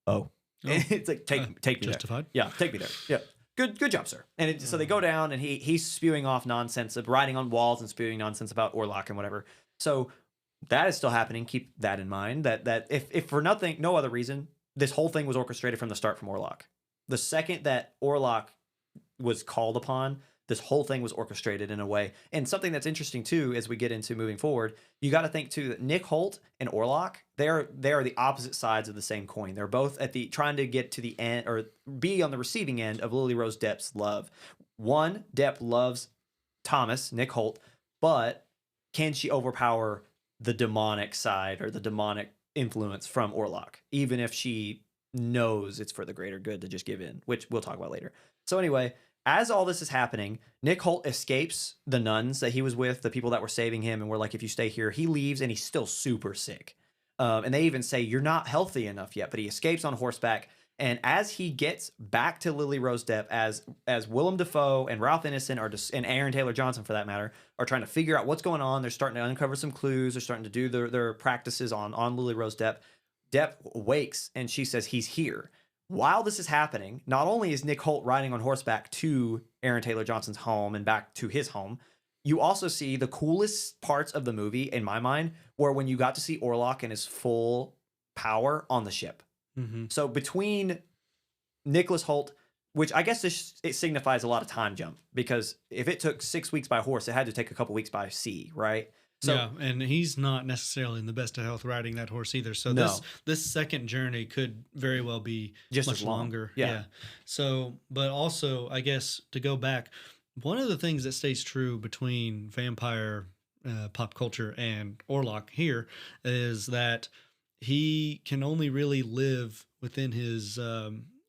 oh. It's like, take me justified. there. Yeah, take me there. Yeah. Good job, sir. And so they go down, and he's spewing off nonsense, of writing on walls and spewing nonsense about Orlok and whatever. So that is still happening. Keep that in mind. That if for no other reason, this whole thing was orchestrated from the start from Orlok. The second that Orlok was called upon, this whole thing was orchestrated in a way. And something that's interesting too, as we get into moving forward, you got to think too that Nick Holt and Orlok, they are the opposite sides of the same coin. They're both trying to get to the end, or be on the receiving end of Lily Rose Depp's love. One, Depp loves Thomas, Nick Holt, but can she overpower the demonic side or the demonic influence from Orlok, even if she knows it's for the greater good to just give in, which we'll talk about later. So anyway, as all this is happening, Nick Holt escapes the nuns that he was with, the people that were saving him, and were like, if you stay here. He leaves, and he's still super sick. And they even say, you're not healthy enough yet, but he escapes on horseback. And as he gets back to Lily Rose Depp, as Willem Dafoe and Ralph Ineson and Aaron Taylor Johnson, for that matter, are trying to figure out what's going on, they're starting to uncover some clues. They're starting to do their practices on Lily Rose Depp. Depp wakes, and she says he's here. While this is happening, not only is Nick Holt riding on horseback to Aaron Taylor Johnson's home and back to his home, you also see the coolest parts of the movie, in my mind, where when you got to see Orlok in his full power on the ship. Mm-hmm. So between Nicholas Holt, which I guess it signifies a lot of time jump, because if it took 6 weeks by horse, it had to take a couple weeks by sea, right? So, yeah, and he's not necessarily in the best of health riding that horse either. So No. this second journey could very well be Just much as long. longer. Yeah. So, but also, I guess to go back, one of the things that stays true between vampire pop culture and Orlok here is that he can only really live within his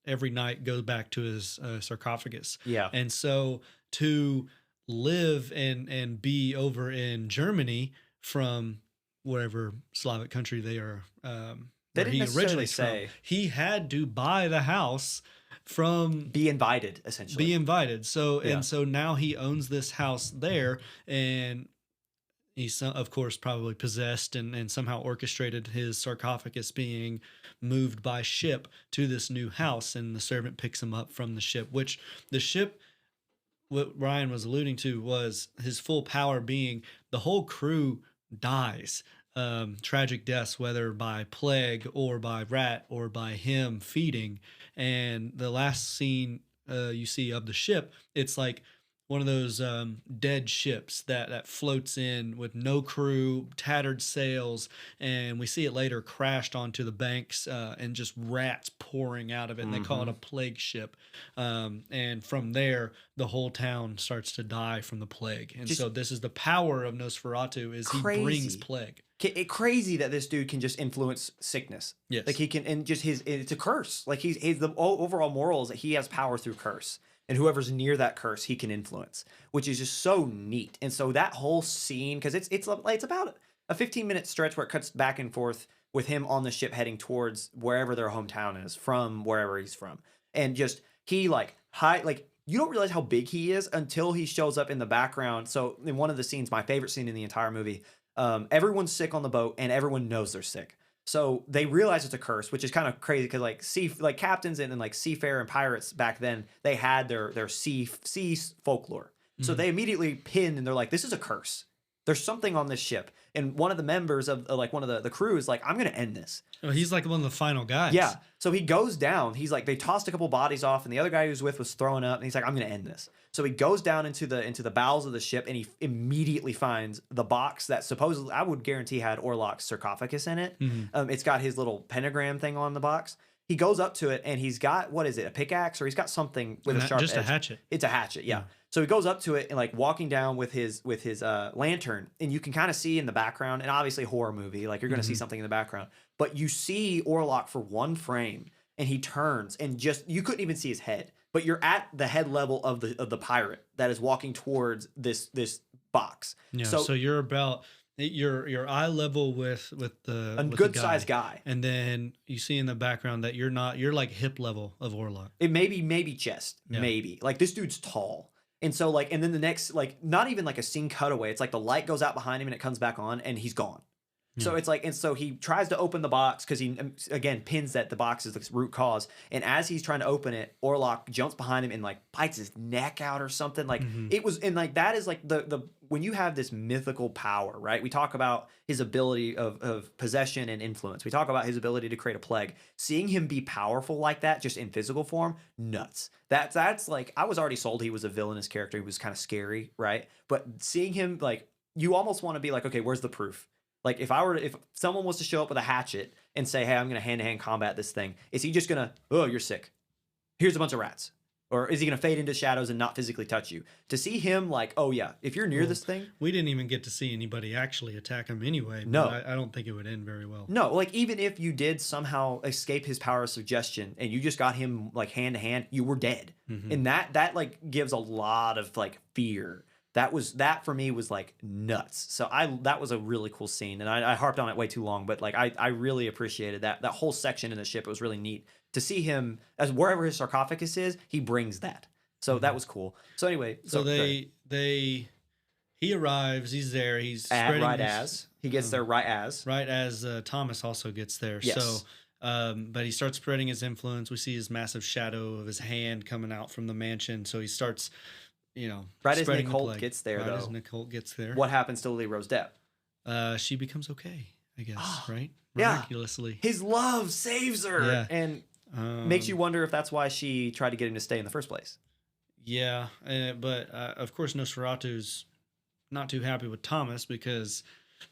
every night goes back to his sarcophagus. yeah. And so to live and be over in Germany from whatever Slavic country they are, They where didn't he necessarily originates say. from, he had to buy the house from Be invited, essentially. be invited. So Yeah. and so now he owns this house there, and he's of course probably possessed and somehow orchestrated his sarcophagus being moved by ship to this new house, and the servant picks him up from the ship, which the ship, what Ryan was alluding to, was his full power being the whole crew dies. Tragic deaths, whether by plague or by rat or by him feeding. And the last scene you see of the ship, it's like one of those dead ships that floats in with no crew, tattered sails, and we see it later crashed onto the banks and just rats pouring out of it. And they call it a plague ship. And from there, the whole town starts to die from the plague. And Just so this is the power of Nosferatu is he brings crazy. plague. Crazy that this dude can just influence sickness. Yes. Like he can, and just it's a curse. Like he's the overall moral is that he has power through curse, and whoever's near that curse he can influence, which is just so neat. And so that whole scene, because it's about a 15-minute stretch where it cuts back and forth with him on the ship heading towards wherever their hometown is from, wherever he's from, and just he like you don't realize how big he is until he shows up in the background. So in one of the scenes, my favorite scene in the entire movie, everyone's sick on the boat and everyone knows they're sick. So they realize it's a curse, which is kind of crazy because like captains and like seafarer and pirates back then, they had their sea folklore. So they immediately pin and they're like, this is a curse. There's something on this ship. And one of the members of like one of the crew is like, I'm going to end this. Oh, he's like one of the final guys. Yeah. So he goes down. He's like, they tossed a couple bodies off, and the other guy he was with was throwing up, and he's like, I'm going to end this. So he goes down into the bowels of the ship, and he immediately finds the box that supposedly, I would guarantee, had Orlok's sarcophagus in it. It's got his little pentagram thing on the box. He goes up to it, and he's got, what is it, a pickaxe, or he's got something with a sharp just edge. a hatchet. It's a hatchet, yeah. So he goes up to it and like walking down with his lantern, and you can kind of see in the background, and obviously horror movie, like you're going to see something in the background, but you see Orlok for one frame, and he turns, and just you couldn't even see his head, but you're at the head level of the pirate that is walking towards this box. Yeah. So you're about your eye level with a good sized guy, and then you see in the background that you're like hip level of Orlok. It maybe chest, Yeah. maybe like this dude's tall. And so like, and then the next, like not even like a scene cutaway. It's like the light goes out behind him and it comes back on and he's gone. So it's like, and so he tries to open the box because he, again, pins that the box is the root cause. And as he's trying to open it, Orlok jumps behind him and like bites his neck out or something. Like it was, and like that is like the when you have this mythical power, right? We talk about his ability of possession and influence. We talk about his ability to create a plague. Seeing him be powerful like that, just in physical form, nuts. That's like, I was already sold he was a villainous character. He was kind of scary, right? But seeing him, like, you almost want to be like, okay, where's the proof? Like if someone was to show up with a hatchet and say, hey, I'm going to hand-to-hand combat this thing, is he just going to, oh, you're sick. Here's a bunch of rats. Or is he going to fade into shadows and not physically touch you? To see him like, oh yeah, if you're near this thing. We didn't even get to see anybody actually attack him anyway. No. I don't think it would end very well. No, like even if you did somehow escape his power of suggestion and you just got him like hand to hand, you were dead. And that like gives a lot of like fear. That for me was like nuts. So that was a really cool scene, and I harped on it way too long, but like I really appreciated that whole section in the ship. It was really neat to see him as wherever his sarcophagus is, he brings that. So that was cool. So anyway, he arrives. He's there. He's he gets there right as Thomas also gets there. Yes. So. But he starts spreading his influence. We see his massive shadow of his hand coming out from the mansion. So he starts, right as spreading Nicole the plague. gets there, right though. as Nicole gets there, What happens to Lily Rose Depp? she becomes okay, I guess, right? Yeah. Miraculously. His love saves her, Yeah. and makes you wonder if that's why she tried to get him to stay in the first place. Yeah, but of course Nosferatu's not too happy with Thomas because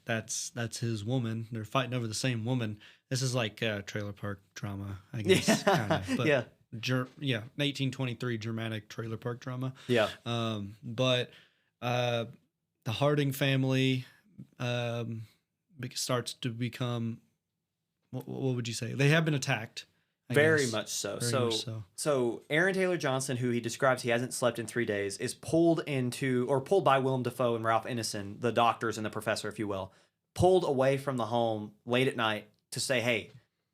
that's his woman. They're fighting over the same woman. This is like trailer park drama, I guess. Kinda. But Yeah. 1823 dramatic trailer park drama. Yeah. But the Harding family starts to become, what would you say? They have been attacked. Very much so. Very much so. So Aaron Taylor Johnson, who he describes he hasn't slept in 3 days, is pulled by Willem Dafoe and Ralph Ineson, the doctors and the professor, if you will, pulled away from the home late at night to say, hey,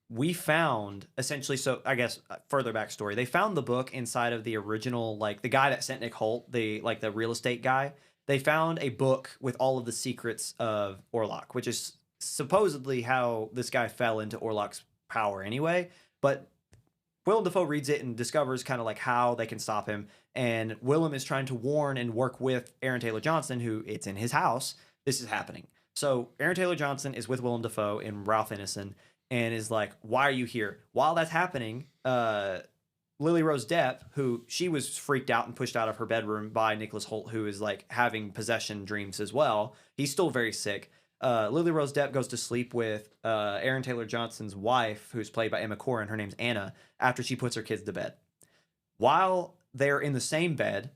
we found essentially, so I guess further backstory, they found the book inside of the original, like the guy that sent Nick Holt, the real estate guy. They found a book with all of the secrets of Orlok, which is supposedly how this guy fell into Orlok's power anyway. But Willem Dafoe reads it and discovers kind of like how they can stop him. And Willem is trying to warn and work with Aaron Taylor Johnson, who it's in his house. This is happening. So Aaron Taylor Johnson is with Willem Dafoe and Ralph Ineson and is like, why are you here? While that's happening, Lily Rose Depp, who she was freaked out and pushed out of her bedroom by Nicholas Hoult, who is like having possession dreams as well. He's still very sick. Lily Rose Depp goes to sleep with Aaron Taylor Johnson's wife, who's played by Emma Corrin. Her name's Anna, after she puts her kids to bed. While they're in the same bed,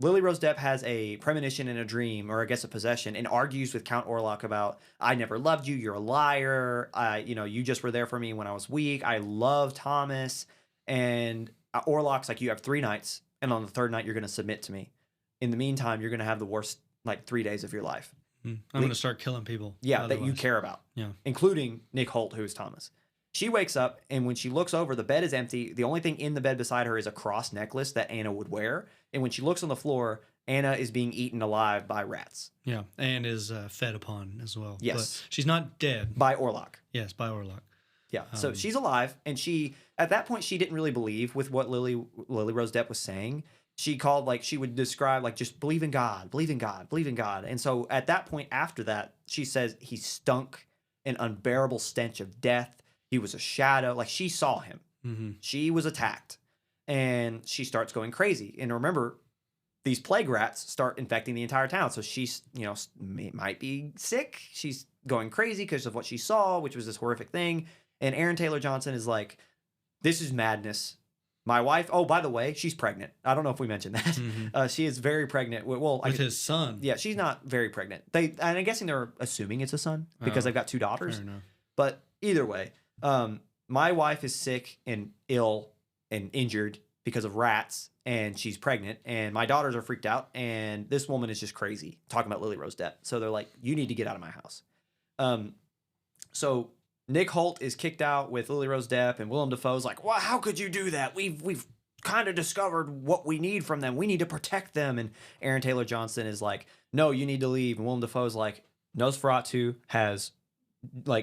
Lily Rose Depp has a premonition in a dream, or I guess a possession, and argues with Count Orlok about, I never loved you, you're a liar, you just were there for me when I was weak, I love Thomas. And Orlok's like, you have 3 nights, and on the 3rd night, you're going to submit to me. In the meantime, you're going to have the worst, 3 days of your life. I'm going to start killing people. Yeah, otherwise. That you care about. Yeah. Including Nick Hoult, who's Thomas. She wakes up, and when she looks over, the bed is empty. The only thing in the bed beside her is a cross necklace that Anna would wear. And when she looks on the floor, Anna is being eaten alive by rats. Yeah, and is fed upon as well. Yes. But she's not dead. By Orlok. Yes, by Orlok. Yeah, so she's alive, and at that point, she didn't really believe with what Lily Rose Depp was saying. She called, she would describe, just believe in God, believe in God, believe in God. And so at that point, after that, she says he stunk an unbearable stench of death. He was a shadow. She saw him. Mm-hmm. She was attacked, and she starts going crazy. And remember, these plague rats start infecting the entire town. So she's, might be sick. She's going crazy because of what she saw, which was this horrific thing. And Aaron Taylor Johnson is like, this is madness. My wife, oh, by the way, she's pregnant. I don't know if we mentioned that. Mm-hmm. She is very pregnant. With his son. Yeah, she's not very pregnant. And I'm guessing they're assuming it's a son because they've got 2 daughters. Fair enough. But either way, my wife is sick and ill and injured because of rats, and she's pregnant, and my daughters are freaked out, and this woman is just crazy, talking about Lily Rose Depp. So they're like, you need to get out of my house. So Nick Hoult is kicked out with Lily Rose Depp, and Willem Dafoe's like, well, how could you do that? We've kind of discovered what we need from them. We need to protect them. And Aaron Taylor Johnson is like, no, you need to leave. And Willem Dafoe's like, Nosferatu has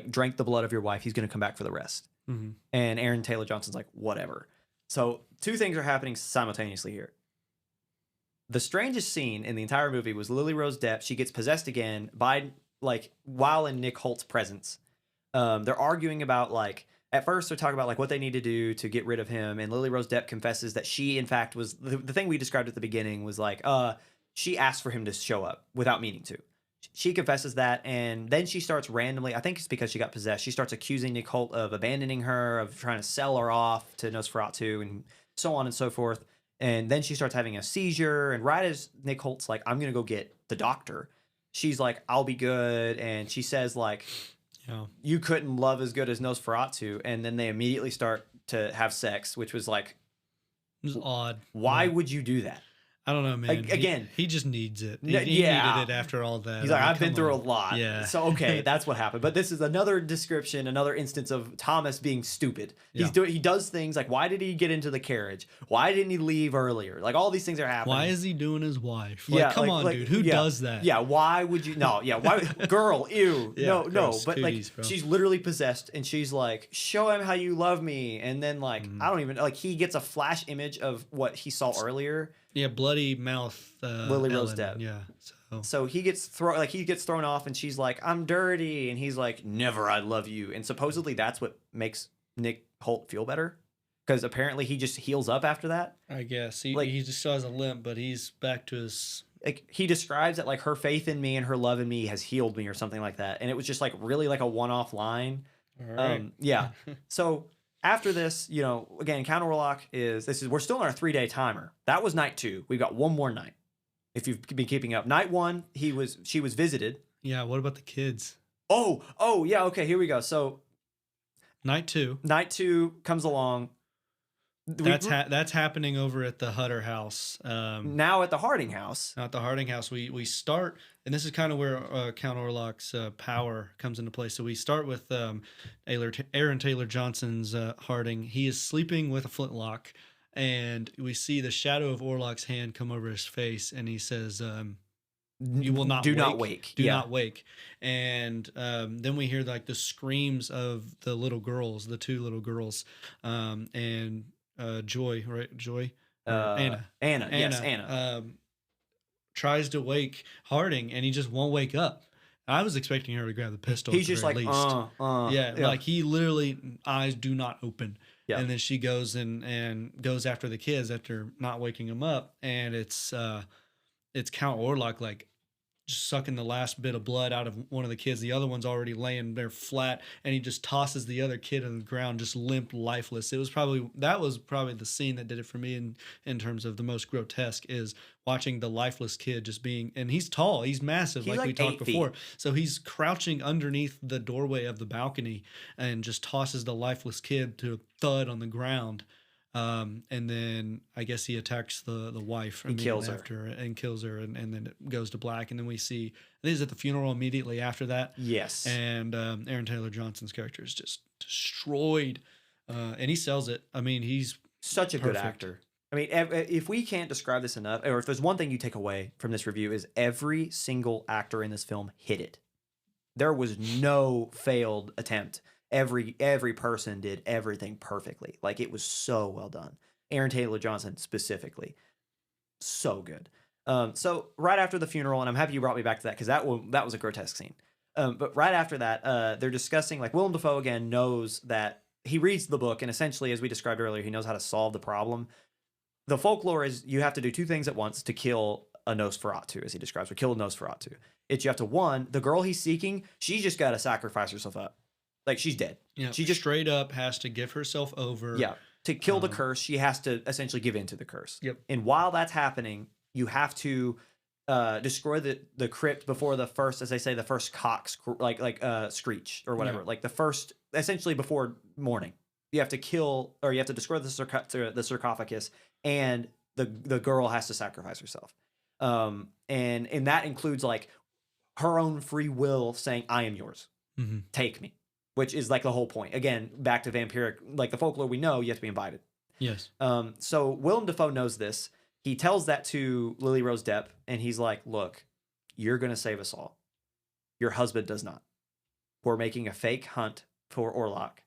drank the blood of your wife. He's going to come back for the rest. Mm-hmm. And Aaron Taylor Johnson's like, whatever. So 2 things are happening simultaneously here. The strangest scene in the entire movie was Lily Rose Depp. She gets possessed again by while in Nick Holt's presence. They're arguing about at first they're talking about what they need to do to get rid of him, and Lily Rose Depp confesses that she in fact was the thing we described at the beginning was she asked for him to show up without meaning to. She confesses that, and then she starts randomly, I think it's because she got possessed, she starts accusing Nick Hoult of abandoning her, of trying to sell her off to Nosferatu, and so on and so forth. And then she starts having a seizure, and right as Nick Holt's like, I'm gonna go get the doctor, she's like, I'll be good. And she says you couldn't love as good as Nosferatu. And then they immediately start to have sex, which was it was odd. Why would you do that? I don't know, man. Again, he just needs it. He needed it after all that. He's like, I've been through a lot. Yeah. So, okay, that's what happened. But this is another description, another instance of Thomas being stupid. He does things like, why did he get into the carriage? Why didn't he leave earlier? All these things are happening. Why is he doing his wife? Come on, dude. Who does that? Yeah, why would you? No, yeah, why? Girl, ew. Yeah, no. But cooties, she's literally possessed, and she's like, show him how you love me. And then I don't even, he gets a flash image of what he saw earlier. Yeah, bloody mouth. Lily Rose Depp. Yeah. So he gets thrown off, and she's like, I'm dirty, and he's like, never, I love you. And supposedly that's what makes Nick Hoult feel better, because apparently he just heals up after that. I guess he just still has a limp, but he's back to his. He describes that her faith in me and her love in me has healed me, or something like that. And it was just really a one-off line. All right. Yeah. So after this, again, Count Orlok we're still on our 3-day timer. That was night 2. We've got one more night. If you've been keeping up, night 1, she was visited. Yeah. What about the kids? Oh, yeah. Okay, here we go. So night 2 comes along. That's happening over at the Hutter house. Now at the Harding house. Now at the Harding house, we start, and this is kind of where Count Orlok's power comes into play. So we start with Aaron Taylor Johnson's Harding. He is sleeping with a flintlock, and we see the shadow of Orlok's hand come over his face, and he says, "You will not not wake. Do not wake." And then we hear the screams of the little girls, the 2 little girls, and Joy, right? Joy, Anna. Yes, Anna. Tries to wake Harding, and he just won't wake up. I was expecting her to grab the pistol. He's just least. Yeah. He literally eyes do not open. Yeah. and then she goes and goes after the kids after not waking them up, and it's Count Orlok like just sucking the last bit of blood out of one of the kids. The other one's already laying there flat, and he just tosses the other kid on the ground, just limp, lifeless. That was probably the scene that did it for me in terms of the most grotesque is watching the lifeless kid just being, and he's tall, he's massive, He's like we like talked 8 before. feet. So he's crouching underneath the doorway of the balcony and just tosses the lifeless kid to a thud on the ground. And then I guess he attacks the wife He kills immediately her. after and kills her, and then it goes to black, and then we see this is at the funeral immediately after that, Yes. and Aaron Taylor Johnson's character is just destroyed, and he sells it. I mean, he's Such a good perfect. actor. I mean, if we can't describe this enough, or if there's one thing you take away from this review, is every single actor in this film hit it. There was no failed attempt. Every person did everything perfectly. Like, it was so well done. Aaron Taylor Johnson specifically, so good. So right after the funeral, and I'm happy you brought me back to that because that was a grotesque scene. But right after that, they're discussing, like, Willem Dafoe again knows that he reads the book, and essentially, as we described earlier, he knows how to solve the problem. The folklore is you have to do two things at once to kill a Nosferatu, as he describes, or kill a Nosferatu. It's you have to, one, the girl he's seeking, she just got to sacrifice herself up. Like, she's dead. Yeah, She just, straight up has to give herself over. yeah, to kill the curse, she has to essentially give in to the curse. Yep. And while that's happening, you have to destroy the crypt before the first, as they say, the first cock screech or whatever. Yeah. Like the first, essentially before morning. You have to kill, or you have to destroy the sarcophagus, and the girl has to sacrifice herself. And that includes like her own free will saying, "I am yours, take me," which is like the whole point. Again, back to vampiric, like the folklore we know, you have to be invited. Yes. So Willem Dafoe knows this. He tells that to Lily Rose Depp, and he's like, "Look, you're gonna save us all. Your husband does not. We're making a fake hunt for Orlok."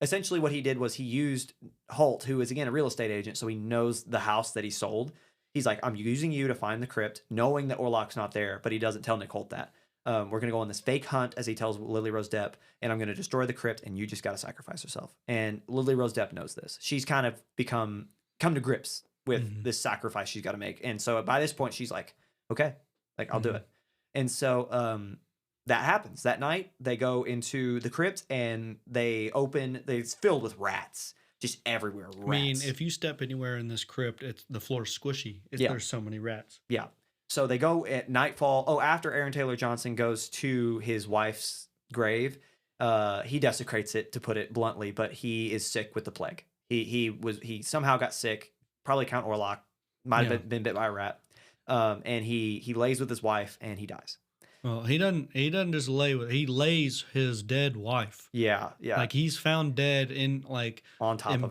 Essentially, what he did was he used Holt, who is again a real estate agent, so he knows the house that he sold. He's like, "I'm using you to find the crypt," knowing that Orlok's not there, but he doesn't tell Nick Holt that. We're going to go on this fake hunt, as he tells Lily Rose Depp, and I'm going to destroy the crypt, and you just got to sacrifice yourself. And Lily Rose Depp knows this. She's kind of come to grips with this sacrifice she's got to make. And so by this point, she's like, "Okay, like I'll do it." And so that happens. That night, they go into the crypt, and it's filled with rats. Just everywhere, rats. I mean, if you step anywhere in this crypt, the floor's squishy. There's so many rats. Yeah. So they go at nightfall. Oh, after Aaron Taylor Johnson goes to his wife's grave, he desecrates it, to put it bluntly, but he is sick with the plague. He somehow got sick, probably Count Orlok, might have been bit by a rat. And he lays with his wife, and he dies. Well, he doesn't just he lays his dead wife. Yeah. Like, he's found dead in like on top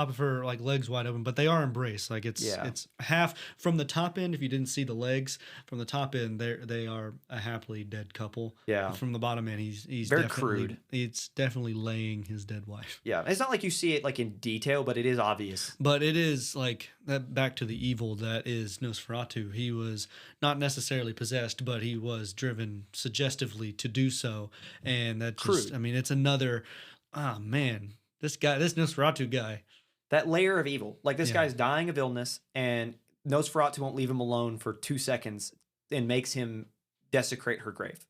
of her, like legs wide open, but they are embraced. Like it's half from the top end. If you didn't see the legs from the top end, they are a happily dead couple. Yeah. But from the bottom end, he's very definitely crude. It's definitely laying his dead wife. Yeah. It's not like you see it like in detail, but it is obvious. But it is like that, back to the evil that is Nosferatu. He was not necessarily possessed, but he was driven suggestively to do so. And that just, I mean, it's another, this Nosferatu guy. That layer of evil. Like, this guy's dying of illness, and Nosferatu won't leave him alone for 2 seconds and makes him desecrate her grave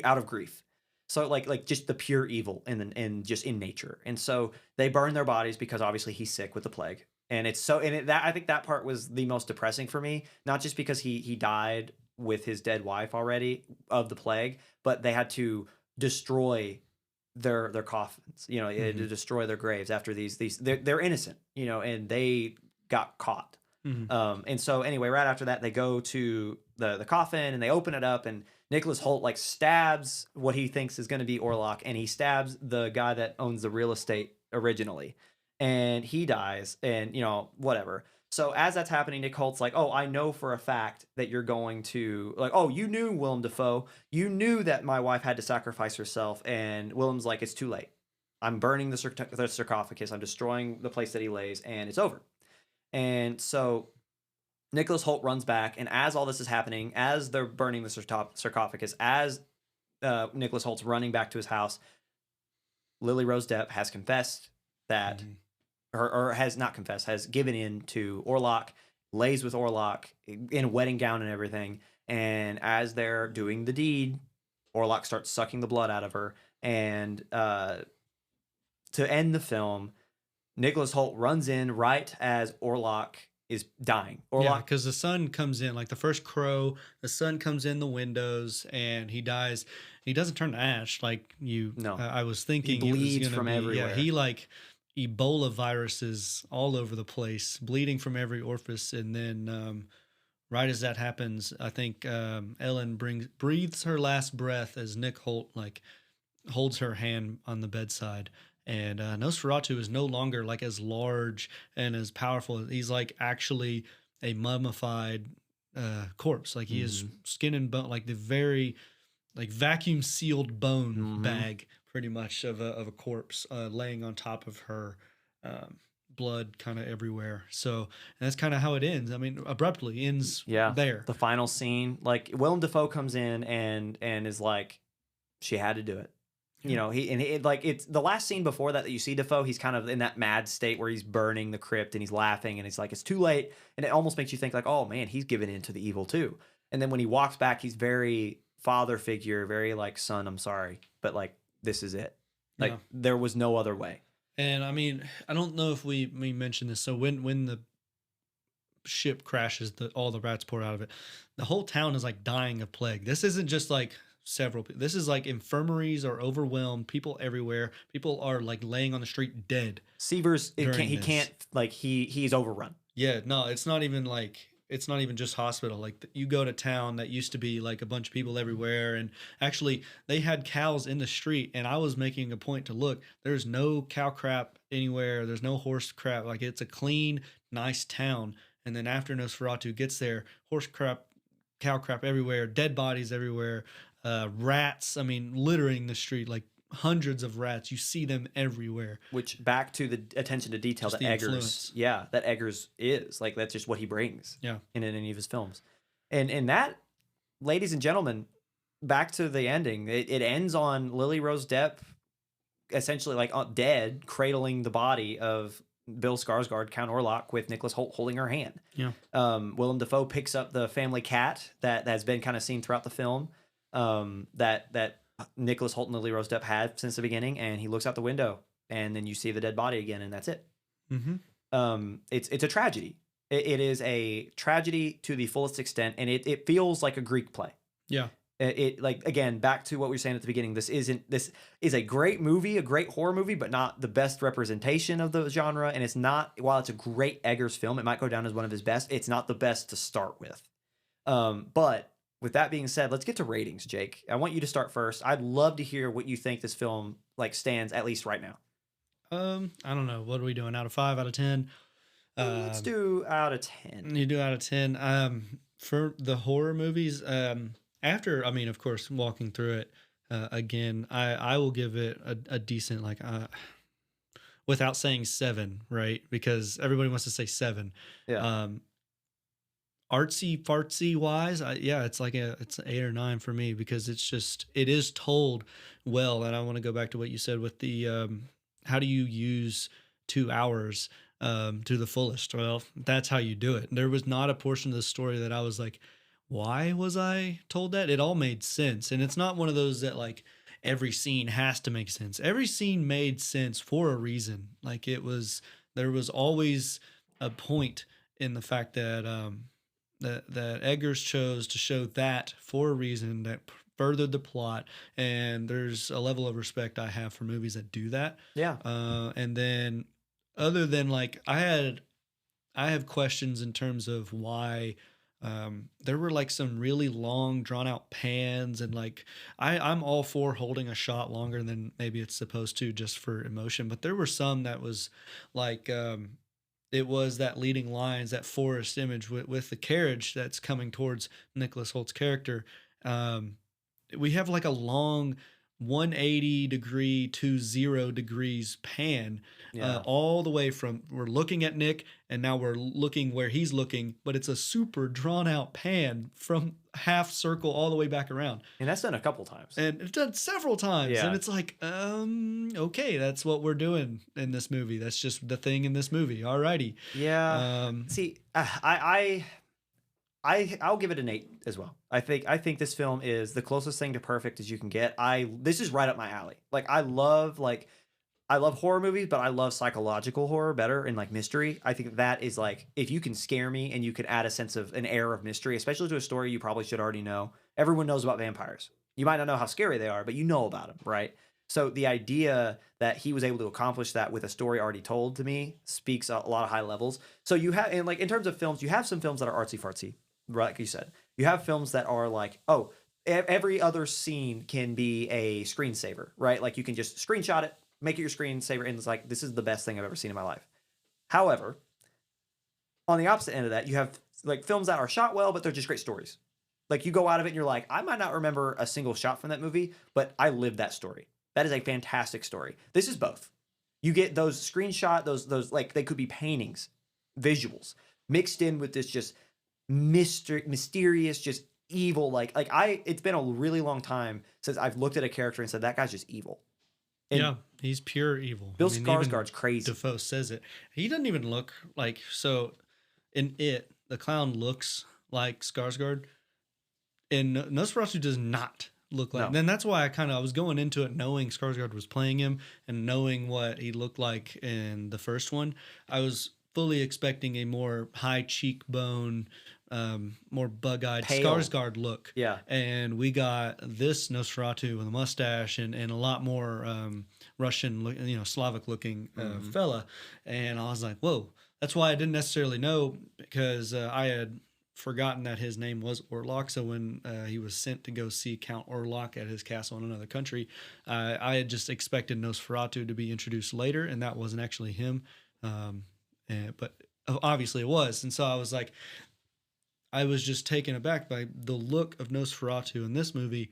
out of grief. So like just the pure evil and just in nature. And so they burn their bodies because obviously he's sick with the plague. And it's so, I think that part was the most depressing for me, not just because he died with his dead wife already of the plague, but they had to destroy their coffins, to destroy their graves after they're innocent, and they got caught. And so anyway, right after that, they go to the coffin, and they open it up, and Nicholas Holt like stabs what he thinks is going to be Orlok, and he stabs the guy that owns the real estate originally, and he dies, and whatever. So as that's happening, Nick Holt's like, "Oh, I know for a fact that you're going to, like, oh, you knew, Willem Dafoe, you knew that my wife had to sacrifice herself." And Willem's like, "It's too late. I'm burning the sarcophagus. I'm destroying the place that he lays, and it's over." And so Nicholas Holt runs back, and as all this is happening, as they're burning the sarcophagus, as Nicholas Holt's running back to his house, Lily Rose Depp has confessed that or has not confessed, has given in to Orlok, lays with Orlok in a wedding gown and everything. And as they're doing the deed, Orlok starts sucking the blood out of her. And to end the film, Nicholas Hoult runs in right as Orlok is dying. Yeah, Orlok, because the sun comes in, like the first crow, the sun comes in the windows and he dies. He doesn't turn to ash like you. No. I was he thinking it was bleeds gonna from be. Yeah, everywhere. he like Ebola viruses all over the place, bleeding from every orifice, and then right as that happens, I think Ellen breathes her last breath as Nick Holt like holds her hand on the bedside. And Nosferatu is no longer like as large and as powerful. He's like actually a mummified corpse. Like he is Mhm. skin and bone, like the very like vacuum sealed bone Mhm. bag, pretty much of a corpse laying on top of her. Blood kind of everywhere. So and that's kind of how it ends. I mean, abruptly ends Yeah. there. The final scene, like Willem Dafoe comes in and is like, she had to do it. You Yeah. know, like it's the last scene before that you see Defoe, he's kind of in that mad state where he's burning the crypt and he's laughing and he's like, it's too late. And it almost makes you think like, oh man, he's given in to the evil too. And then when he walks back, he's very father figure, very like, son, I'm sorry, but like, this is it. Like Yeah. there was no other way. And I mean, I don't know if we mentioned this. So when the ship crashes, all the rats pour out of it. The whole town is like dying of plague. This isn't just like several people. This is like infirmaries are overwhelmed. People everywhere. People are like laying on the street dead. Severs, During he this. can't like he's overrun. Yeah, no, it's not even like it's not even just hospital. Like you go to town that used to be like a bunch of people everywhere, and actually they had cows in the street. And I was making a point to look. There's no cow crap anywhere. There's no horse crap. Like it's a clean, nice town. And then after Nosferatu gets there, horse crap, cow crap everywhere, dead bodies everywhere, rats. I mean, littering the street, like hundreds of rats. You see them everywhere. Which back to the attention to detail Just that the Eggers, influence. yeah, that Eggers is like that's just what he brings. Yeah. In any of his films, and that, ladies and gentlemen, back to the ending. It ends on Lily Rose Depp, essentially like dead, cradling the body of Bill Skarsgård, Count Orlok, with Nicholas Hoult holding her hand. Yeah. Willem Dafoe picks up the family cat that has been kind of seen throughout the film. That Nicholas Hoult and Lily Rose Depp had since the beginning, and he looks out the window, and then you see the dead body again, and that's it. Mm-hmm. It's a tragedy. It is a tragedy to the fullest extent, and it feels like a Greek play. Yeah. It like, again, back to what we were saying at the beginning. This is a great movie, a great horror movie, but not the best representation of the genre. And it's not, while it's a great Eggers film, it might go down as one of his best. It's not the best to start with. But with that being said, let's get to ratings, Jake. I want you to start first. I'd love to hear what you think this film like stands at least right now. I don't know. What are we doing? Out of 5, out of 10? Let's do out of 10. You do out of 10. For the horror movies, after, I mean, of course, walking through it again, I will give it a decent, like, without saying 7, right? Because everybody wants to say 7. Yeah. Artsy fartsy wise, yeah, it's like it's an 8 or 9 for me, because it is told well. And I want to go back to what you said with the how do you use 2 hours to the fullest? Well, that's how you do it. There was not a portion of the story that I was like, why was I told that? It all made sense. And it's not one of those that like every scene has to make sense. Every scene made sense for a reason. Like there was always a point in the fact that that Eggers chose to show that for a reason that furthered the plot. And there's a level of respect I have for movies that do that. Yeah. And then other than like I have questions in terms of why there were like some really long drawn out pans, and like I'm all for holding a shot longer than maybe it's supposed to just for emotion, but there were some that was like it was that leading lines, that forest image with the carriage that's coming towards Nicholas Holt's character. We have like a long 180 degree to 0 degrees pan, Yeah. all the way from we're looking at Nick and now we're looking where he's looking, but it's a super drawn out pan from half circle all the way back around. And that's done a couple times. And it's done several times. And Yeah. it's like, okay, that's what we're doing in this movie. That's just the thing in this movie. Alrighty. Yeah. See, I'll give it an 8 as well. I think this film is the closest thing to perfect as you can get. This is right up my alley. I love horror movies, but I love psychological horror better and like mystery. I think that is like if you can scare me and you can add a sense of an air of mystery, especially to a story you probably should already know. Everyone knows about vampires. You might not know how scary they are, but you know about them, right? So the idea that he was able to accomplish that with a story already told to me speaks a lot of high levels. So you have, and like in terms of films, you have some films that are artsy fartsy, right? Like you said, you have films that are like, oh, every other scene can be a screensaver, right? Like you can just screenshot it, make it your screensaver, and it's like, this is the best thing I've ever seen in my life. However, on the opposite end of that, you have like films that are shot well, but they're just great stories. Like you go out of it and you're like, I might not remember a single shot from that movie, but I lived that story. That is a fantastic story. This is both. You get those screenshot, those like they could be paintings, visuals mixed in with this just mysterious, just evil. It's been a really long time since I've looked at a character and said that guy's just evil. And yeah, he's pure evil. Bill even Skarsgård's crazy. Defoe says it. He doesn't even look like, so in It, the clown looks like Skarsgård, and Nosferatu does not look like. No. Then that's why I was going into it knowing Skarsgård was playing him and knowing what he looked like in the first one. I was fully expecting a more high cheekbone, more bug-eyed Pale. Skarsgård look. Yeah. And we got this Nosferatu with a mustache and a lot more Russian, Slavic looking fella. And I was like, whoa. That's why I didn't necessarily know, because I had forgotten that his name was Orlok. So when he was sent to go see Count Orlok at his castle in another country, I had just expected Nosferatu to be introduced later, and that wasn't actually him. But obviously it was. And so I was like, I was just taken aback by the look of Nosferatu in this movie,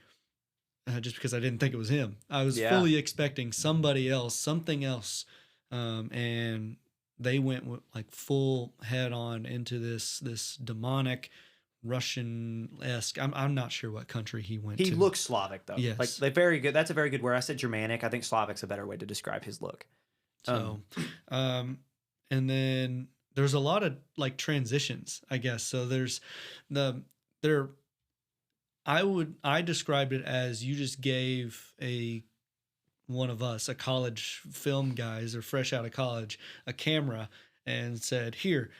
just because I didn't think it was him. I was fully expecting somebody else, something else, and they went with like full head on into this demonic Russian-esque. I'm not sure what country he went to. He looks Slavic though. Yes. Like very good. That's a very good word. I said Germanic. I think Slavic's a better way to describe his look. So, and then there's a lot of like transitions, I guess. So I described it as you just gave one of us, a college film guys or fresh out of college, a camera and said, here,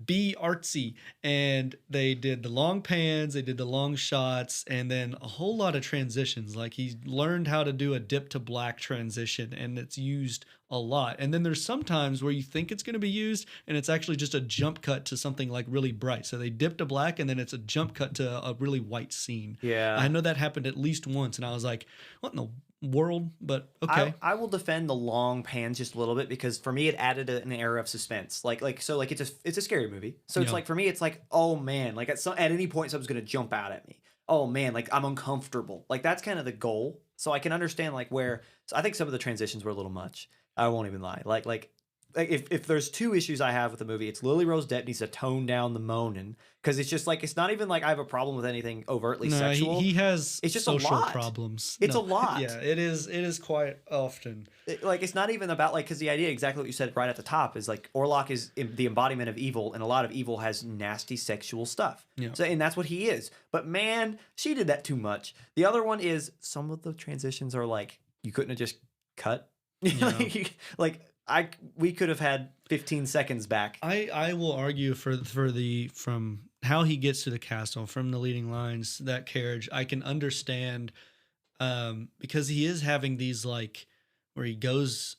be artsy. And they did the long pans, they did the long shots, and then a whole lot of transitions. Like he learned how to do a dip to black transition, and it's used a lot. And then there's sometimes where you think it's going to be used and it's actually just a jump cut to something like really bright. So they dip to black and then it's a jump cut to a really white scene. Yeah. I know that happened at least once, and I was like, what in the world? But okay. I will defend the long pans just a little bit, because for me it added an air of suspense. It's a scary movie. So it's like, for me it's like, oh man, like at any point something's going to jump out at me. Oh man, like I'm uncomfortable. Like that's kind of the goal. So I can understand so I think some of the transitions were a little much. I won't even lie. Like if there's two issues I have with the movie, it's Lily Rose Depp needs to tone down the moaning, because it's just like, it's not even like I have a problem with anything overtly sexual. He has it's just social a lot. problems. It's a lot. Yeah, it is quite often. It's not even about because the idea, exactly what you said right at the top, is like Orlok is the embodiment of evil, and a lot of evil has nasty sexual stuff. Yeah. So, and that's what he is. But man, she did that too much. The other one is some of the transitions are like, you couldn't have just cut. Yeah. We could have had 15 seconds back. I will argue from how he gets to the castle, from the leading lines, that carriage, I can understand, because he is having these like where he goes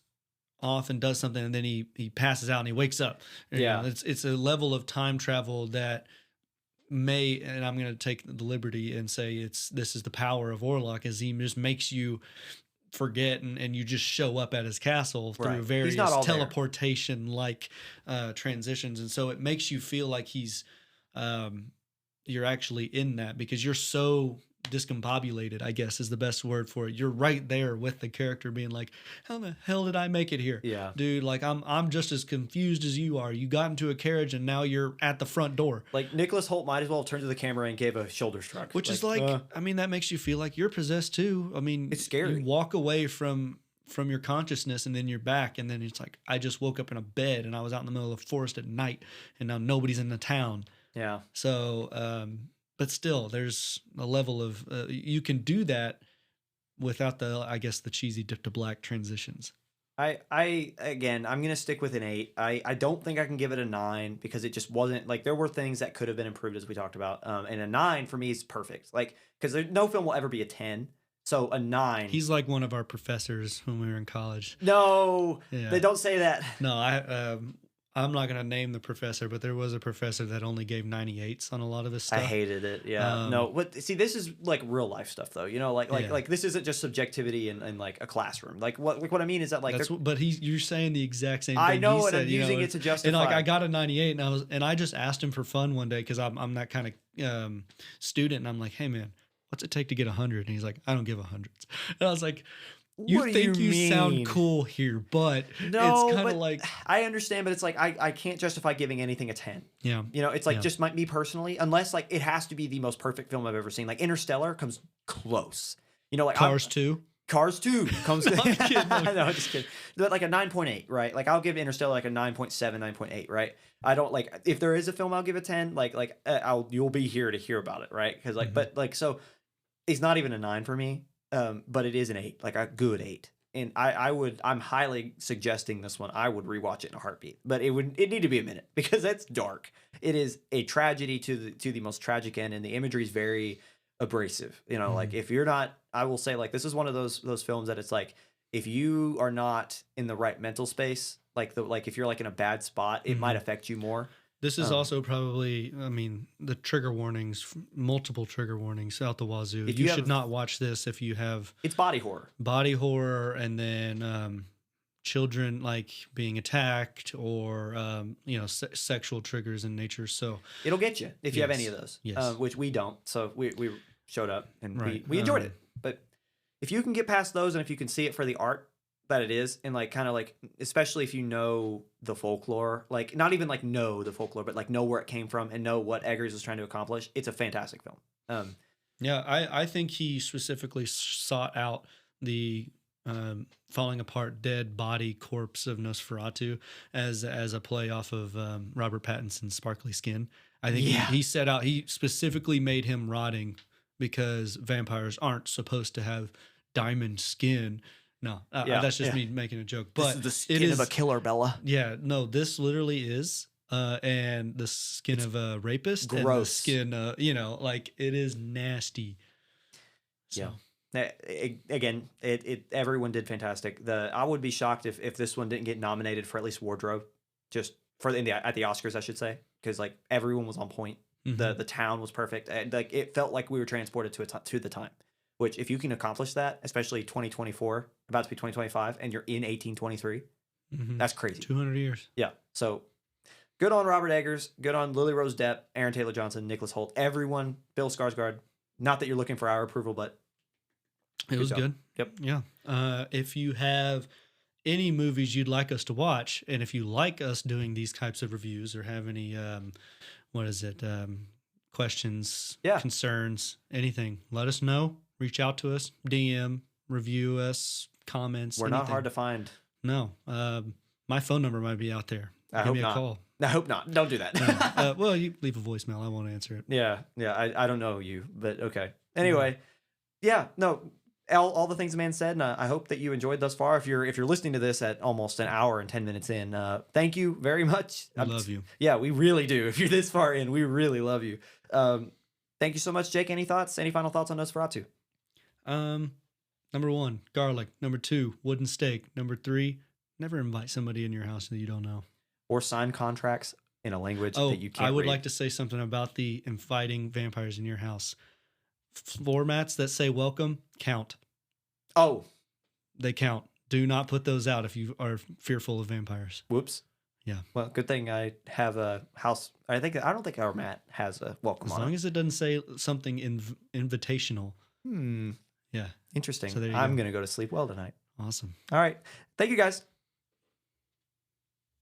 off and does something and then he passes out and he wakes up. It's a level of time travel that may, and I'm going to take the liberty and say this is the power of Orlok, is he just makes you forget and you just show up at his castle through various teleportation like transitions, and so it makes you feel like you're actually in that, because you're so discombobulated, I guess is the best word for it. You're right there with the character being like, how the hell did I make it here? Yeah. Dude, like I'm just as confused as you are. You got into a carriage and now you're at the front door. Like Nicholas Hoult might as well have turned to the camera and gave a shoulder shrug. Which is like, I mean, that makes you feel like you're possessed too. I mean, it's scary. You walk away from your consciousness and then you're back, and then it's like, I just woke up in a bed and I was out in the middle of the forest at night and now nobody's in the town. Yeah. So, but still, there's a level of you can do that without I guess the cheesy dip to black transitions. Again, I'm gonna stick with an 8. I don't think I can give it a 9 because it just wasn't like, there were things that could have been improved as we talked about. And a 9 for me is perfect. Like, because no film will ever be a 10. So a 9. He's like one of our professors when we were in college. No, yeah. They don't say that. No, I'm not going to name the professor, but there was a professor that only gave 98s on a lot of his stuff. I hated it. Yeah. No, see, this is like real life stuff though. You know, like this isn't just subjectivity in like a classroom. Like what I mean is that like, but you're saying the exact same thing. I know, he and said, I'm using it to justify. And like, I got a 98 and I just asked him for fun one day, cause I'm that kind of student. And I'm like, hey man, what's it take to get 100? And he's like, I don't give 100s. And I was like, you think you sound cool here, but no, it's kind of like, I understand, but it's like I can't justify giving anything a 10. Yeah. You know, it's like just me personally, unless like it has to be the most perfect film I've ever seen. Like Interstellar comes close. You know, like Cars 2. Cars 2 comes. No, I'm kidding. No, I'm just kidding. But like a 9.8, right? Like I'll give Interstellar like a 9.7, 9.8, right? I don't like, if there is a film I'll give a 10, you'll be here to hear about it, right? Because like, but like, so it's not even a 9 for me. But it is an 8, like a good 8. And I'm highly suggesting this one. I would rewatch it in a heartbeat, but it need to be a minute because that's dark. It is a tragedy to the most tragic end, and the imagery is very abrasive. You know, like if you're not, I will say like, this is one of those films that it's like, if you are not in the right mental space, like if you're like in a bad spot, it might affect you more. This is also probably, I mean, the trigger warnings, multiple trigger warnings out the wazoo. You should not watch this if you have... It's body horror. And then children like being attacked or, sexual triggers in nature. So it'll get you if you have any of those, which we don't. So we showed up and we enjoyed it. But if you can get past those and if you can see it for the art that it is, and like kind of like, especially if you know the folklore, like not even like know the folklore, but like know where it came from and know what Eggers was trying to accomplish, it's a fantastic film. I think he specifically sought out the falling apart dead body corpse of Nosferatu as a play off of Robert Pattinson's sparkly skin. I think he set out, he specifically made him rotting because vampires aren't supposed to have diamond skin. No, that's just me making a joke. But this is the skin of a killer, Bella. Yeah, no, this literally is. And the skin of a rapist. Gross. And the skin, like it is nasty. So. Yeah. Again, everyone did fantastic. I would be shocked if this one didn't get nominated for at least wardrobe, just at the Oscars, I should say, because like everyone was on point. The town was perfect. And, like it felt like we were transported to the time. Which, if you can accomplish that, especially 2024, about to be 2025, and you're in 1823, that's crazy. 200 years. Yeah. So, good on Robert Eggers. Good on Lily Rose Depp, Aaron Taylor Johnson, Nicholas Hoult, everyone, Bill Skarsgård. Not that you're looking for our approval, but it was good. Yep. Yeah. If you have any movies you'd like us to watch, and if you like us doing these types of reviews or have any, questions, concerns, anything, let us know. Reach out to us, DM, review us, comments. We're not hard to find. No. My phone number might be out there. Give me a call. I hope not. Don't do that. No. Well, you leave a voicemail. I won't answer it. Yeah. I don't know you, but okay. Anyway, all the things the man said, and I hope that you enjoyed thus far. If you're listening to this at almost an hour and 10 minutes in, thank you very much. I love you. Yeah, we really do. If you're this far in, we really love you. Thank you so much, Jake. Any thoughts? Any final thoughts on Nosferatu? Number 1, garlic. Number 2, wooden stake. Number 3, never invite somebody in your house that you don't know. Or sign contracts in a language that you can't I would read. like to say something about the inviting vampires in your house. Floor mats that say welcome count. Oh. They count. Do not put those out if you are fearful of vampires. Whoops. Yeah. Well, good thing I have a house. I don't think our mat has a welcome As on long it. as it doesn't say something invitational. Hmm. Yeah. Interesting. So there you I'm go. gonna go to sleep well tonight. Awesome. All right. Thank you guys.